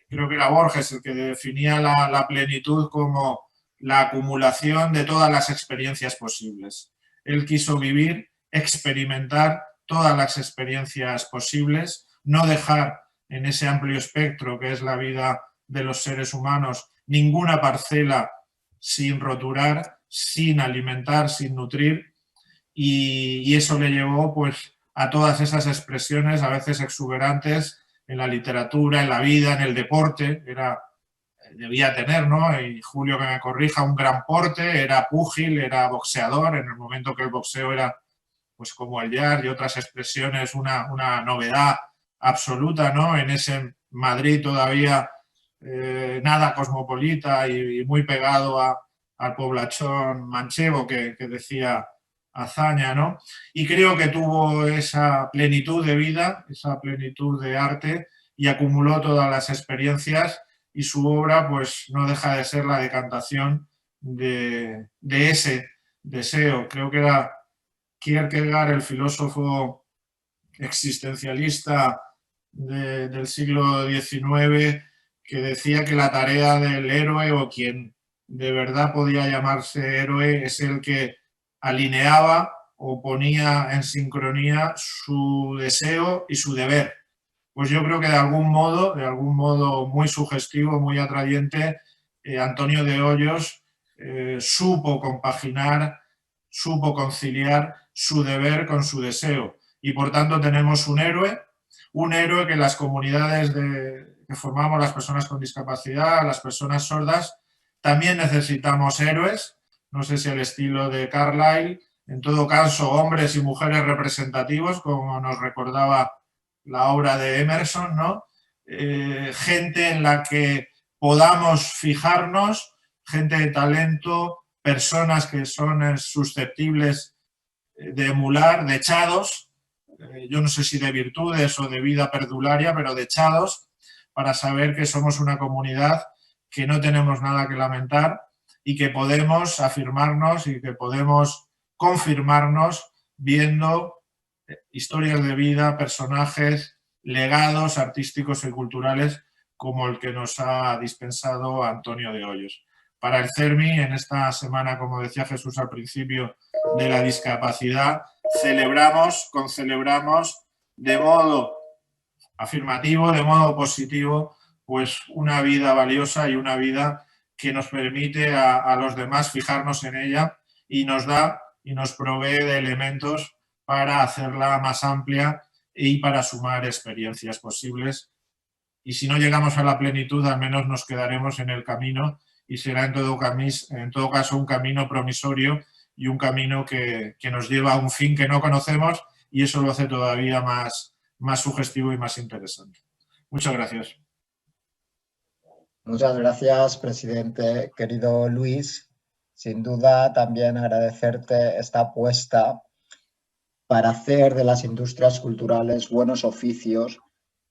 Creo que era Borges el que definía la plenitud como la acumulación de todas las experiencias posibles. Él quiso vivir, experimentar todas las experiencias posibles, no dejar en ese amplio espectro que es la vida de los seres humanos ninguna parcela sin roturar, sin alimentar, sin nutrir, y eso le llevó pues a todas esas expresiones a veces exuberantes en la literatura, en la vida, en el deporte. Debía tener, ¿no? Y Julio que me corrija, un gran porte, era púgil, era boxeador, en el momento que el boxeo era pues como el jazz y otras expresiones, una novedad absoluta, ¿no? En ese Madrid todavía nada cosmopolita y muy pegado al poblachón manchego que decía Azaña, ¿no? Y creo que tuvo esa plenitud de vida, esa plenitud de arte y acumuló todas las experiencias y su obra pues no deja de ser la decantación de ese deseo. Creo que era Kierkegaard, el filósofo existencialista del siglo XIX, que decía que la tarea del héroe o quien de verdad podía llamarse héroe es el que alineaba o ponía en sincronía su deseo y su deber. Pues yo creo que de algún modo muy sugestivo, muy atrayente, Antonio de Hoyos supo compaginar, supo conciliar su deber con su deseo. y por tanto tenemos un héroe que las comunidades que formamos las personas con discapacidad, las personas sordas, también necesitamos héroes, no sé si al estilo de Carlyle, en todo caso hombres y mujeres representativos, como nos recordaba la obra de Emerson, ¿no? Gente en la que podamos fijarnos, gente de talento, personas que son susceptibles de emular, dechados, yo no sé si de virtudes o de vida perdularia, pero dechados, para saber que somos una comunidad que no tenemos nada que lamentar y que podemos afirmarnos y que podemos confirmarnos viendo historias de vida, personajes, legados artísticos y culturales como el que nos ha dispensado Antonio de Hoyos. Para el CERMI, en esta semana, como decía Jesús al principio, de la discapacidad, concelebramos de modo afirmativo, de modo positivo, pues una vida valiosa y una vida que nos permite a los demás fijarnos en ella y nos da y nos provee de elementos para hacerla más amplia y para sumar experiencias posibles. Y si no llegamos a la plenitud, al menos nos quedaremos en el camino y será en todo caso un camino promisorio y un camino que nos lleva a un fin que no conocemos y eso lo hace todavía más sugestivo y más interesante. Muchas gracias. Muchas gracias, presidente. Querido Luis, sin duda también agradecerte esta apuesta para hacer de las industrias culturales buenos oficios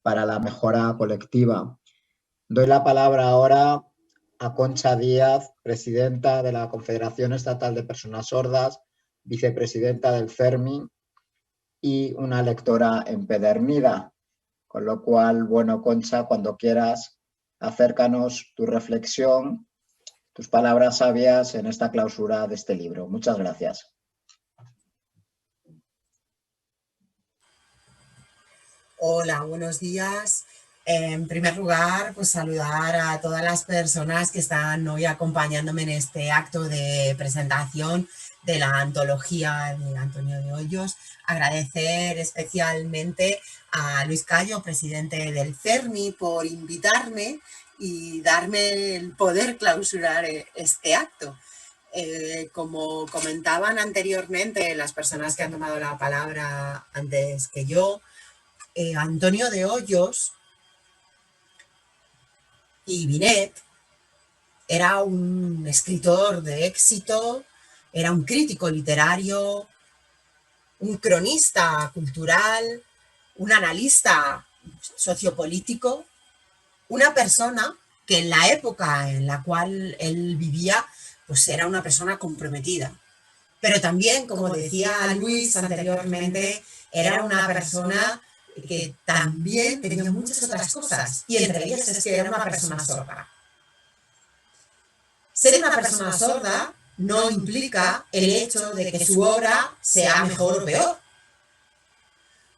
para la mejora colectiva. Doy la palabra ahora a Concha Díaz, presidenta de la Confederación Estatal de Personas Sordas, vicepresidenta del CERMI y una lectora empedernida. Con lo cual, bueno, Concha, cuando quieras, acércanos tu reflexión, tus palabras sabias en esta clausura de este libro. Muchas gracias. Hola, buenos días. En primer lugar, pues saludar a todas las personas que están hoy acompañándome en este acto de presentación de la antología de Antonio de Hoyos. Agradecer especialmente a Luis Cayo, presidente del CERMI, por invitarme y darme el poder clausurar este acto. Como comentaban anteriormente las personas que han tomado la palabra antes que yo, Antonio de Hoyos y Binet era un escritor de éxito, era un crítico literario, un cronista cultural, un analista sociopolítico, una persona que en la época en la cual él vivía, pues era una persona comprometida. Pero también, como decía Luis anteriormente, era una persona que también tenía muchas otras cosas, y entre ellas es que era una persona sorda. Ser una persona sorda no implica el hecho de que su obra sea mejor o peor.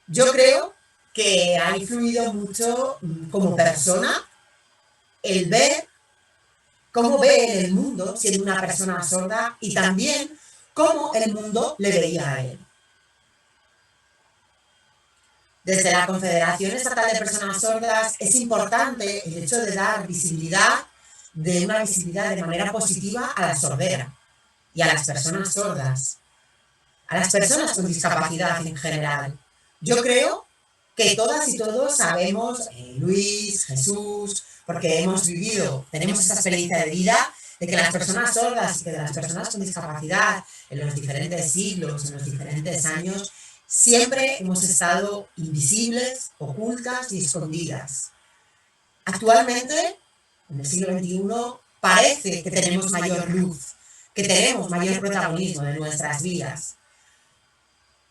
Yo creo que ha influido mucho como persona el ver cómo ve el mundo siendo una persona sorda y también cómo el mundo le veía a él. Desde la Confederación Estatal de Personas Sordas es importante el hecho de dar visibilidad, de una visibilidad de manera positiva a la sordera y a las personas sordas, a las personas con discapacidad en general. Yo creo que todas y todos sabemos, Luis, Jesús, porque hemos vivido, tenemos esa experiencia de vida, de que las personas sordas y que las personas con discapacidad en los diferentes siglos, en los diferentes años, siempre hemos estado invisibles, ocultas y escondidas. Actualmente, en el siglo XXI, parece que tenemos mayor luz, que tenemos mayor protagonismo en nuestras vidas.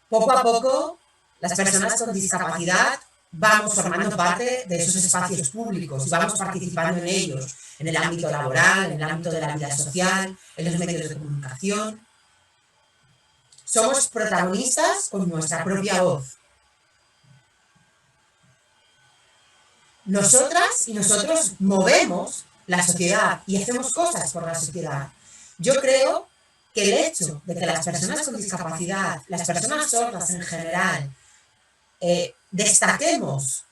Poco a poco, las personas con discapacidad vamos formando parte de esos espacios públicos y vamos participando en ellos, en el ámbito laboral, en el ámbito de la vida social, en los medios de comunicación. Somos protagonistas con nuestra propia voz. Nosotras y nosotros movemos la sociedad y hacemos cosas por la sociedad. Yo creo que el hecho de que las personas con discapacidad, las personas sordas en general, destaquemos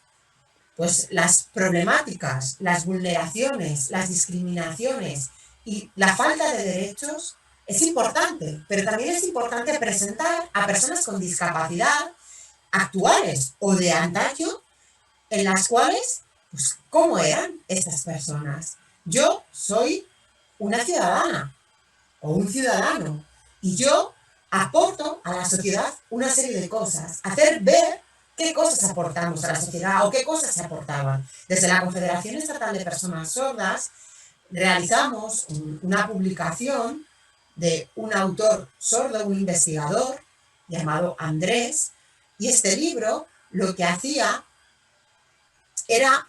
pues, las problemáticas, las vulneraciones, las discriminaciones y la falta de derechos, es importante, pero también es importante presentar a personas con discapacidad actuales o de antaño, en las cuales, pues, ¿cómo eran estas personas? Yo soy una ciudadana o un ciudadano y yo aporto a la sociedad una serie de cosas, hacer ver qué cosas aportamos a la sociedad o qué cosas se aportaban. Desde la Confederación Estatal de Personas Sordas realizamos una publicación de un autor sordo, un investigador llamado Andrés, y este libro lo que hacía era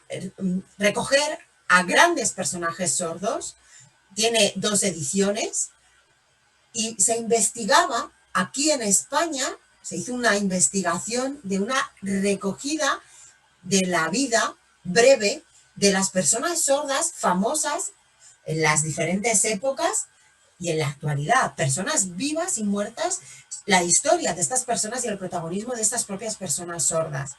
recoger a grandes personajes sordos, tiene 2 ediciones, y se investigaba aquí en España, se hizo una investigación de una recogida de la vida breve de las personas sordas famosas en las diferentes épocas y en la actualidad, personas vivas y muertas, la historia de estas personas y el protagonismo de estas propias personas sordas.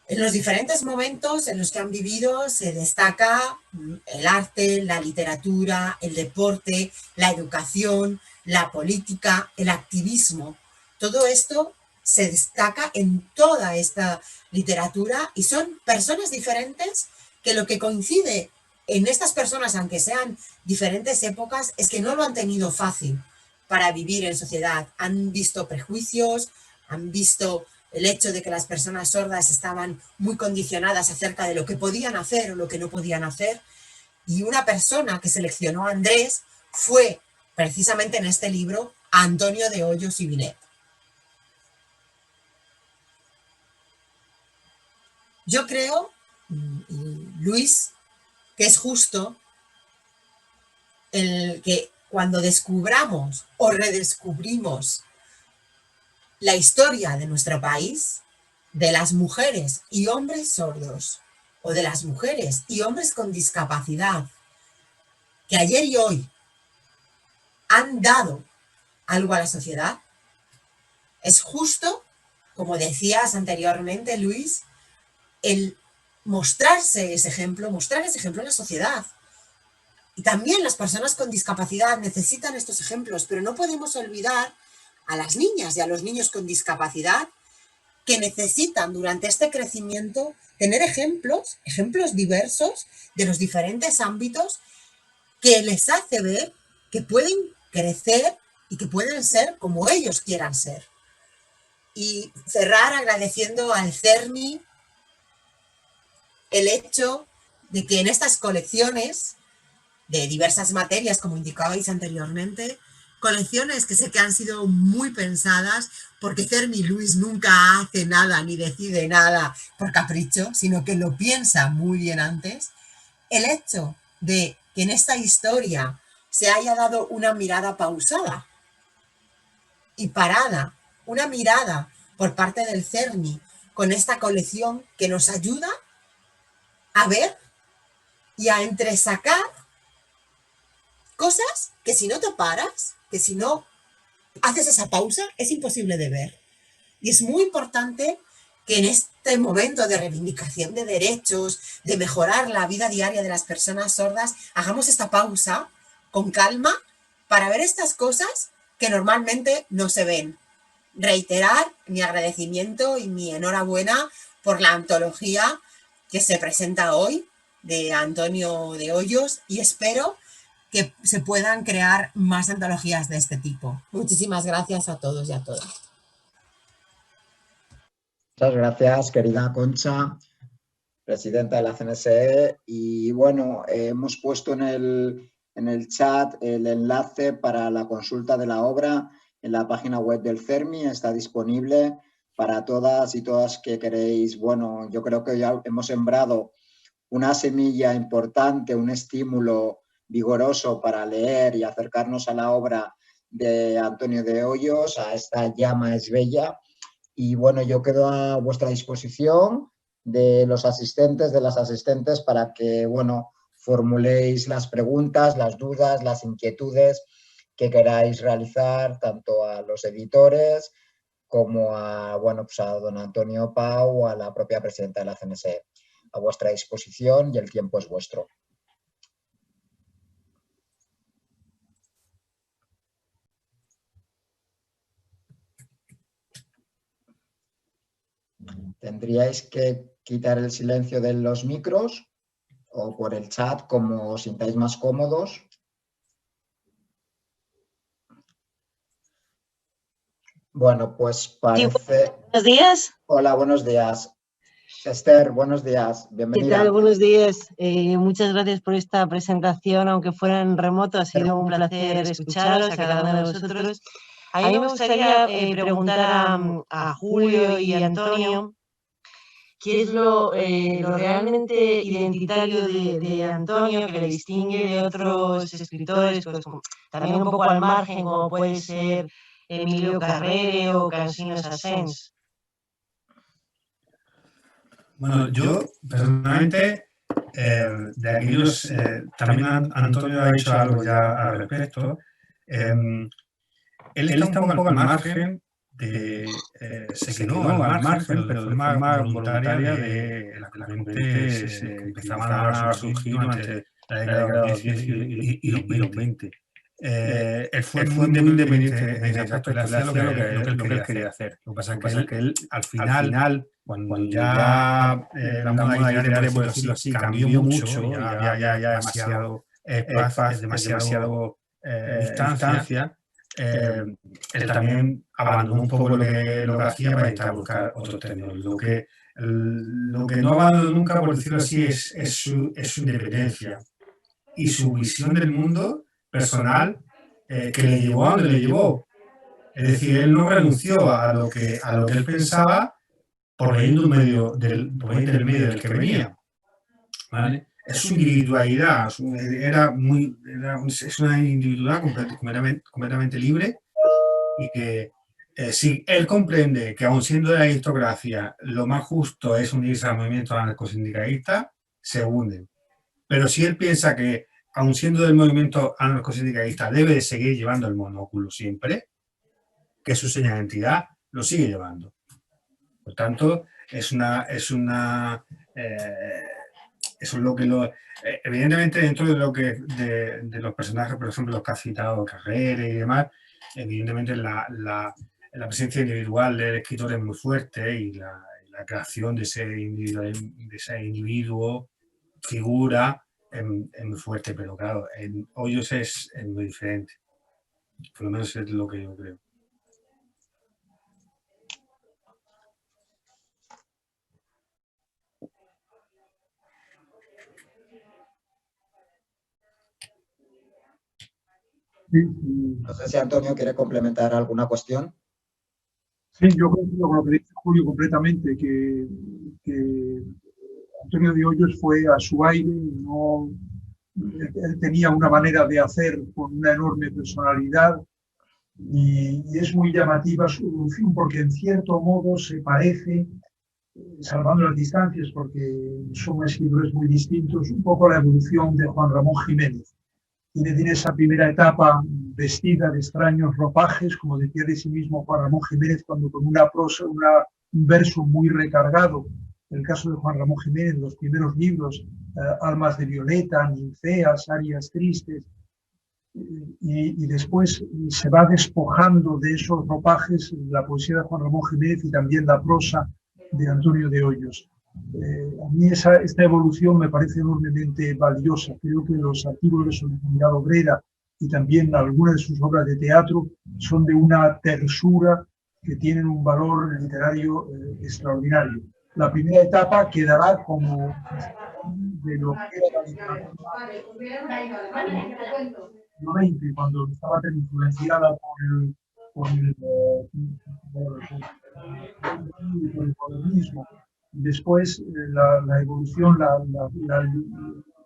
En los diferentes momentos en los que han vivido se destaca el arte, la literatura, el deporte, la educación, la política, el activismo. Todo esto se destaca en toda esta literatura y son personas diferentes que lo que coincide en estas personas, aunque sean diferentes épocas, es que no lo han tenido fácil para vivir en sociedad. Han visto prejuicios, han visto el hecho de que las personas sordas estaban muy condicionadas acerca de lo que podían hacer o lo que no podían hacer. Y una persona que seleccionó a Andrés fue, precisamente en este libro, a Antonio de Hoyos y Binet. Yo creo, Luis, que es justo el que cuando descubramos o redescubrimos la historia de nuestro país, de las mujeres y hombres sordos, o de las mujeres y hombres con discapacidad, que ayer y hoy han dado algo a la sociedad, es justo, como decías anteriormente, Luis, el mostrarse ese ejemplo, mostrar ese ejemplo en la sociedad. Y también las personas con discapacidad necesitan estos ejemplos, pero no podemos olvidar a las niñas y a los niños con discapacidad que necesitan durante este crecimiento tener ejemplos diversos de los diferentes ámbitos que les hace ver que pueden crecer y que pueden ser como ellos quieran ser. Y cerrar agradeciendo al CERMI el hecho de que en estas colecciones de diversas materias, como indicabais anteriormente, colecciones que sé que han sido muy pensadas, porque CERMI Luis nunca hace nada ni decide nada por capricho, sino que lo piensa muy bien antes. El hecho de que en esta historia se haya dado una mirada pausada y parada, una mirada por parte del CERMI con esta colección que nos ayuda a ver y a entresacar cosas que si no te paras, que si no haces esa pausa, es imposible de ver. Y es muy importante que en este momento de reivindicación de derechos, de mejorar la vida diaria de las personas sordas, hagamos esta pausa con calma para ver estas cosas que normalmente no se ven. Reiterar mi agradecimiento y mi enhorabuena por la antología que se presenta hoy de Antonio de Hoyos y espero que se puedan crear más antologías de este tipo. Muchísimas gracias a todos y a todas. Muchas gracias, querida Concha, presidenta de la CNSE. Y bueno, hemos puesto en el chat el enlace para la consulta de la obra en la página web del CERMI. Está disponible para todas y todas que queréis. Bueno, yo creo que ya hemos sembrado una semilla importante, un estímulo vigoroso para leer y acercarnos a la obra de Antonio de Hoyos, a esta llama es bella. Y bueno, yo quedo a vuestra disposición de los asistentes, de las asistentes, para que, bueno, formuléis las preguntas, las dudas, las inquietudes que queráis realizar tanto a los editores como a, bueno, pues a don Antonio Pau o a la propia presidenta de la CNSE. A vuestra disposición y el tiempo es vuestro. Tendríais que quitar el silencio de los micros o por el chat, como os sintáis más cómodos. Bueno, pues parece... Buenos días. Hola, buenos días. Esther, buenos días. Bienvenida. ¿Qué tal? Buenos días. Muchas gracias por esta presentación, aunque fuera en remoto. Ha sido un placer escucharos a cada uno de vosotros. A mí me gustaría preguntar a Julio y a Antonio qué es lo realmente identitario de Antonio que le distingue de otros escritores, pues, también un poco al margen, como puede ser Emilio Carrere o Cansino Sassens. Bueno, yo personalmente, de aquellos, también Antonio ha dicho algo ya al respecto. Él está un poco al margen se quedó al margen, pero de forma voluntaria de las corrientes que empezaban a surgir durante la década de los 10 y los 20. Él fue muy independiente en ese aspecto, él hacía lo que él quería hacer. Lo que pasa es que él, al final, cuando ya la moda literaria, por decirlo así, cambió mucho, ya había demasiado espacio, demasiado distancia, él también abandonó un poco lo que hacía para intentar buscar otros términos. Lo que no abandonó nunca, por decirlo así, es su independencia y su visión del mundo personal, que le llevó a donde le llevó. Es decir, él no renunció a lo que él pensaba por venir del medio del que venía, ¿vale? Es su individualidad, es una individualidad completamente libre, y que si él comprende que, aun siendo de la aristocracia, lo más justo es unirse al movimiento anarcosindicalista, se unen. Pero si él piensa que, aun siendo del movimiento anarcosindicalista, debe de seguir llevando el monóculo siempre, que es su señal de identidad, lo sigue llevando. Por tanto, eso es lo que evidentemente, dentro de lo que de los personajes, por ejemplo, los que ha citado Carrere y demás, evidentemente la presencia individual del escritor es muy fuerte, y la creación de ese individuo, figura, es muy fuerte, pero claro, en Hoyos es muy diferente. Por lo menos es lo que yo creo. No sé si Antonio quiere complementar alguna cuestión. Sí, yo coincido con lo que dice Julio completamente, que Antonio de Hoyos fue a su aire, él tenía una manera de hacer con una enorme personalidad, y es muy llamativa su evolución, porque en cierto modo se parece, salvando las distancias porque son escritores muy distintos, un poco a la evolución de Juan Ramón Jiménez. Tiene esa primera etapa vestida de extraños ropajes, como decía de sí mismo Juan Ramón Jiménez, cuando con una prosa, un verso muy recargado. En el caso de Juan Ramón Jiménez, los primeros libros, Almas de Violeta, Ninfeas, Arias Tristes, y después se va despojando de esos ropajes la poesía de Juan Ramón Jiménez y también la prosa de Antonio de Hoyos. A mí esta evolución me parece enormemente valiosa. Creo que los artículos de Solidaridad Obrera y también algunas de sus obras de teatro son de una tersura que tienen un valor literario extraordinario. La primera etapa quedará como de lo que era la 90, cuando estaba tan influenciada por el modernismo. Después la evolución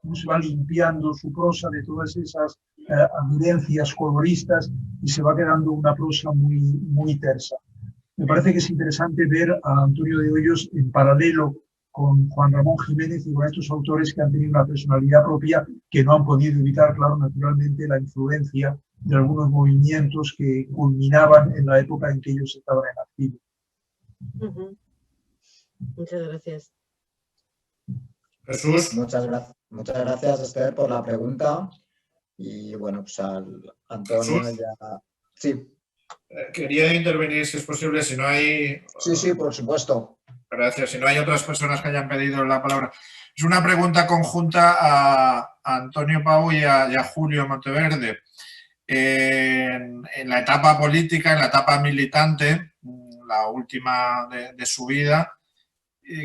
cómo se va limpiando su prosa de todas esas evidencias coloristas, y se va quedando una prosa muy, muy tersa. Me parece que es interesante ver a Antonio de Hoyos en paralelo con Juan Ramón Jiménez y con estos autores que han tenido una personalidad propia, que no han podido evitar, claro, naturalmente, la influencia de algunos movimientos que culminaban en la época en que ellos estaban en activo. Muchas gracias. Jesús. Muchas gracias, Esther, por la pregunta. Y bueno, pues al Antonio Jesús. ya... Sí. Quería intervenir, si es posible, si no hay... Sí, por supuesto. Gracias. Si no hay otras personas que hayan pedido la palabra. Es una pregunta conjunta a Antonio Pau y a Julio Monteverde. En la etapa política, en la etapa militante, la última de su vida,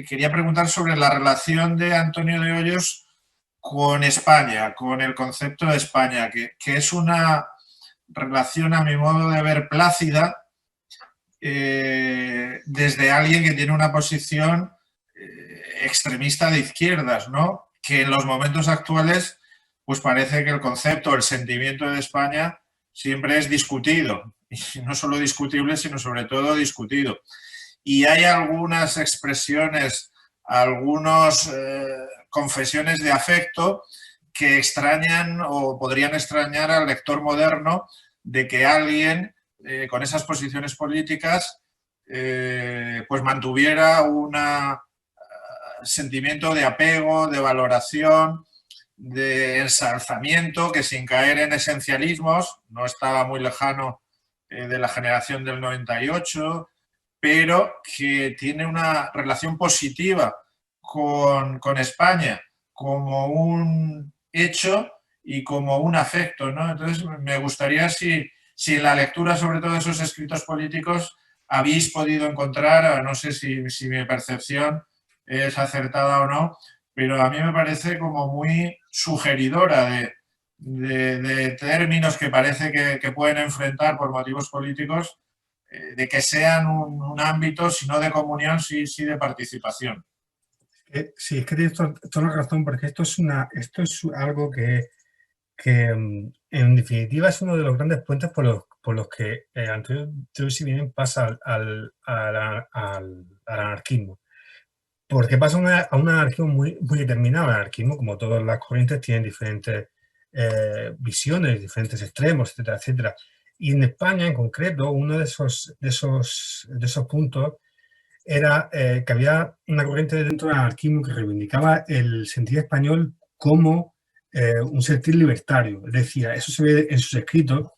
quería preguntar sobre la relación de Antonio de Hoyos con España, con el concepto de España, que es una relación, a mi modo de ver, plácida, desde alguien que tiene una posición extremista de izquierdas, ¿no? Que en los momentos actuales pues parece que el concepto, el sentimiento de España siempre es discutido, y no solo discutible, sino sobre todo discutido. Y hay algunas expresiones, algunas confesiones de afecto que extrañan o podrían extrañar al lector moderno de que alguien con esas posiciones políticas pues mantuviera un sentimiento de apego, de valoración, de ensalzamiento, que sin caer en esencialismos, no estaba muy lejano de la generación del 98, pero que tiene una relación positiva con España como un hecho y como un afecto, ¿no? Entonces, me gustaría si en la lectura, sobre todo de esos escritos políticos, habéis podido encontrar, no sé si mi percepción es acertada o no, pero a mí me parece como muy sugeridora de términos que parece que pueden enfrentar por motivos políticos, de que sean un ámbito, si no de comunión, sí de participación. Sí, es que tienes toda la razón, porque esto es algo que en definitiva es uno de los grandes puentes por los que Antonio si bien pasa al anarquismo. Porque pasa a un anarquismo muy determinado. El anarquismo, como todas las corrientes, tienen diferentes visiones, diferentes extremos, etcétera, etcétera. Y en España, en concreto, uno de esos puntos era que había una corriente dentro del anarquismo que reivindicaba el sentir español como un sentir libertario. Es decir, eso se ve en sus escritos.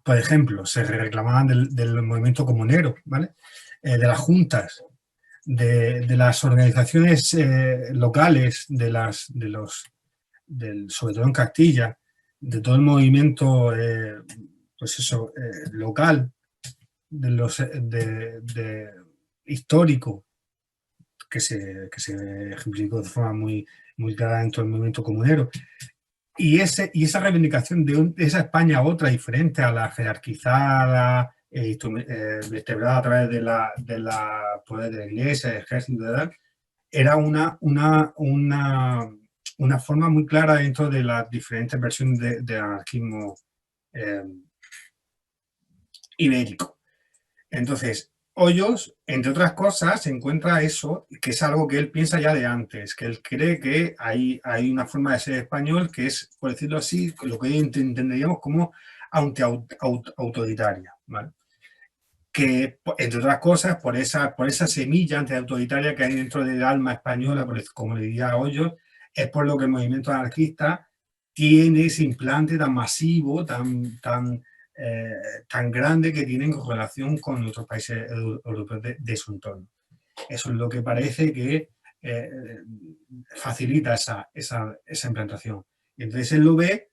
Por ejemplo, se reclamaban del movimiento comunero, ¿vale? De las juntas, de las organizaciones locales, sobre todo en Castilla, de todo el movimiento local, histórico, que se ejemplificó de forma muy clara dentro del movimiento comunero. Y esa reivindicación de esa España otra, diferente a la jerarquizada, vertebrada a través de la poder de la Iglesia, del ejército, era una forma muy clara dentro de las diferentes versiones de anarquismo ibérico. Entonces, Hoyos, entre otras cosas, se encuentra eso, que es algo que él piensa ya de antes, que él cree que hay una forma de ser español que es, por decirlo así, lo que entenderíamos como autoritaria, ¿vale? Que, entre otras cosas, por esa semilla antiautoritaria que hay dentro del alma española, como le diría Hoyos, es por lo que el movimiento anarquista tiene ese implante tan masivo, tan grande que tienen en relación con otros países europeos de su entorno. Eso es lo que parece que facilita esa implantación. Y entonces él lo ve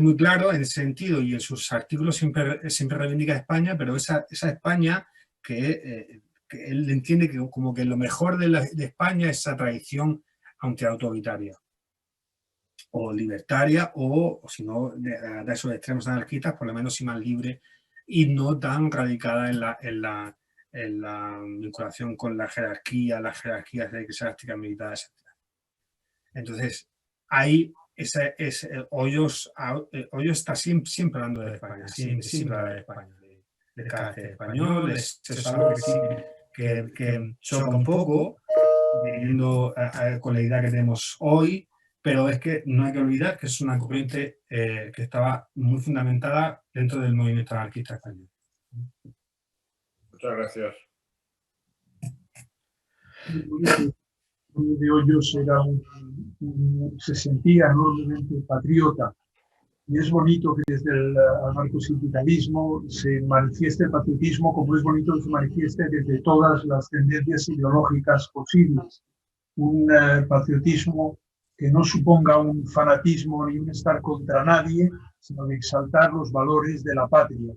muy claro en ese sentido, y en sus artículos siempre reivindica España, pero esa España que él entiende que como que lo mejor de España es esa tradición antiautoritaria o libertaria, o si no, de esos extremos anarquistas, por lo menos sí más libre y no tan radicada en la vinculación con las jerarquías eclesiásticas, militares, etc. Entonces, ahí Hoyos está siempre hablando de España, siempre habla de España, de carácter español. Es algo que choca un poco, viendo con la idea que tenemos hoy, pero es que no hay que olvidar que es una corriente que estaba muy fundamentada dentro del movimiento anarquista español. Muchas gracias. De Hoyos se sentía enormemente patriota, y es bonito que desde el anarcosindicalismo se manifieste el patriotismo, como es bonito que se manifieste desde todas las tendencias ideológicas posibles. Un patriotismo que no suponga un fanatismo ni un estar contra nadie, sino de exaltar los valores de la patria.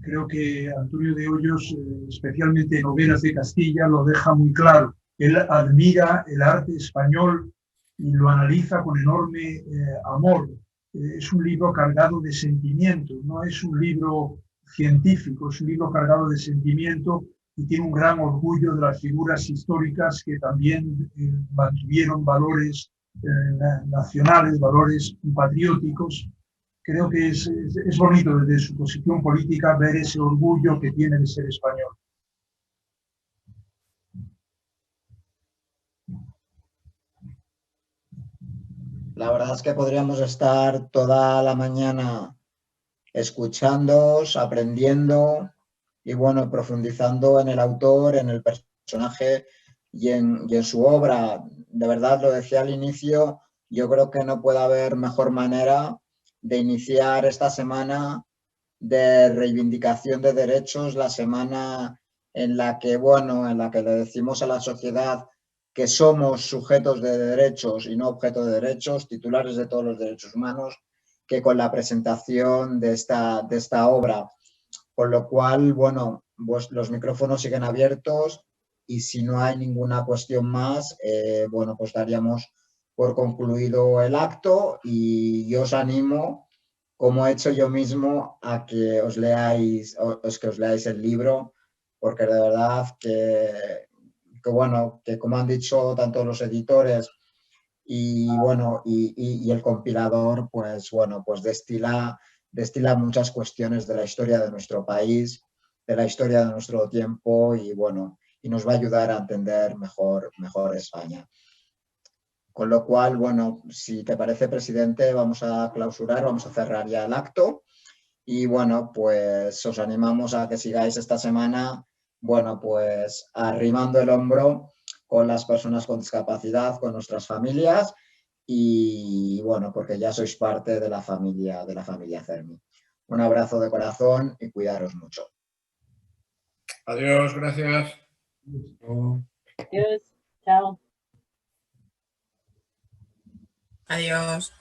Creo que Antonio de Hoyos, especialmente en Novelas de Castilla, lo deja muy claro. Él admira el arte español y lo analiza con enorme amor. Es un libro cargado de sentimiento, no es un libro científico, es un libro cargado de sentimiento y tiene un gran orgullo de las figuras históricas que también mantuvieron valores nacionales, valores patrióticos. Creo que es bonito desde su posición política ver ese orgullo que tiene de ser español. La verdad es que podríamos estar toda la mañana escuchándoos, aprendiendo y bueno, profundizando en el autor, en el personaje y en su obra. De verdad, lo decía al inicio, yo creo que no puede haber mejor manera de iniciar esta semana de reivindicación de derechos, la semana en la que, bueno, en la que le decimos a la sociedad que somos sujetos de derechos y no objeto de derechos, titulares de todos los derechos humanos, que con la presentación de esta obra. Con lo cual, bueno, pues los micrófonos siguen abiertos y si no hay ninguna cuestión más, bueno, pues daríamos por concluido el acto y yo os animo, como he hecho yo mismo, a que os leáis el libro, porque de verdad que bueno, que como han dicho tanto los editores y bueno, y el compilador, pues bueno, pues destila muchas cuestiones de la historia de nuestro país, de la historia de nuestro tiempo y bueno, y nos va a ayudar a entender mejor España. Con lo cual, bueno, si te parece, presidente, vamos a clausurar, vamos a cerrar ya el acto y bueno, pues os animamos a que sigáis esta semana, bueno, pues arrimando el hombro con las personas con discapacidad, con nuestras familias y bueno, porque ya sois parte de la familia CERMI. Un abrazo de corazón y cuidaros mucho. Adiós, gracias. Adiós, chao. Adiós.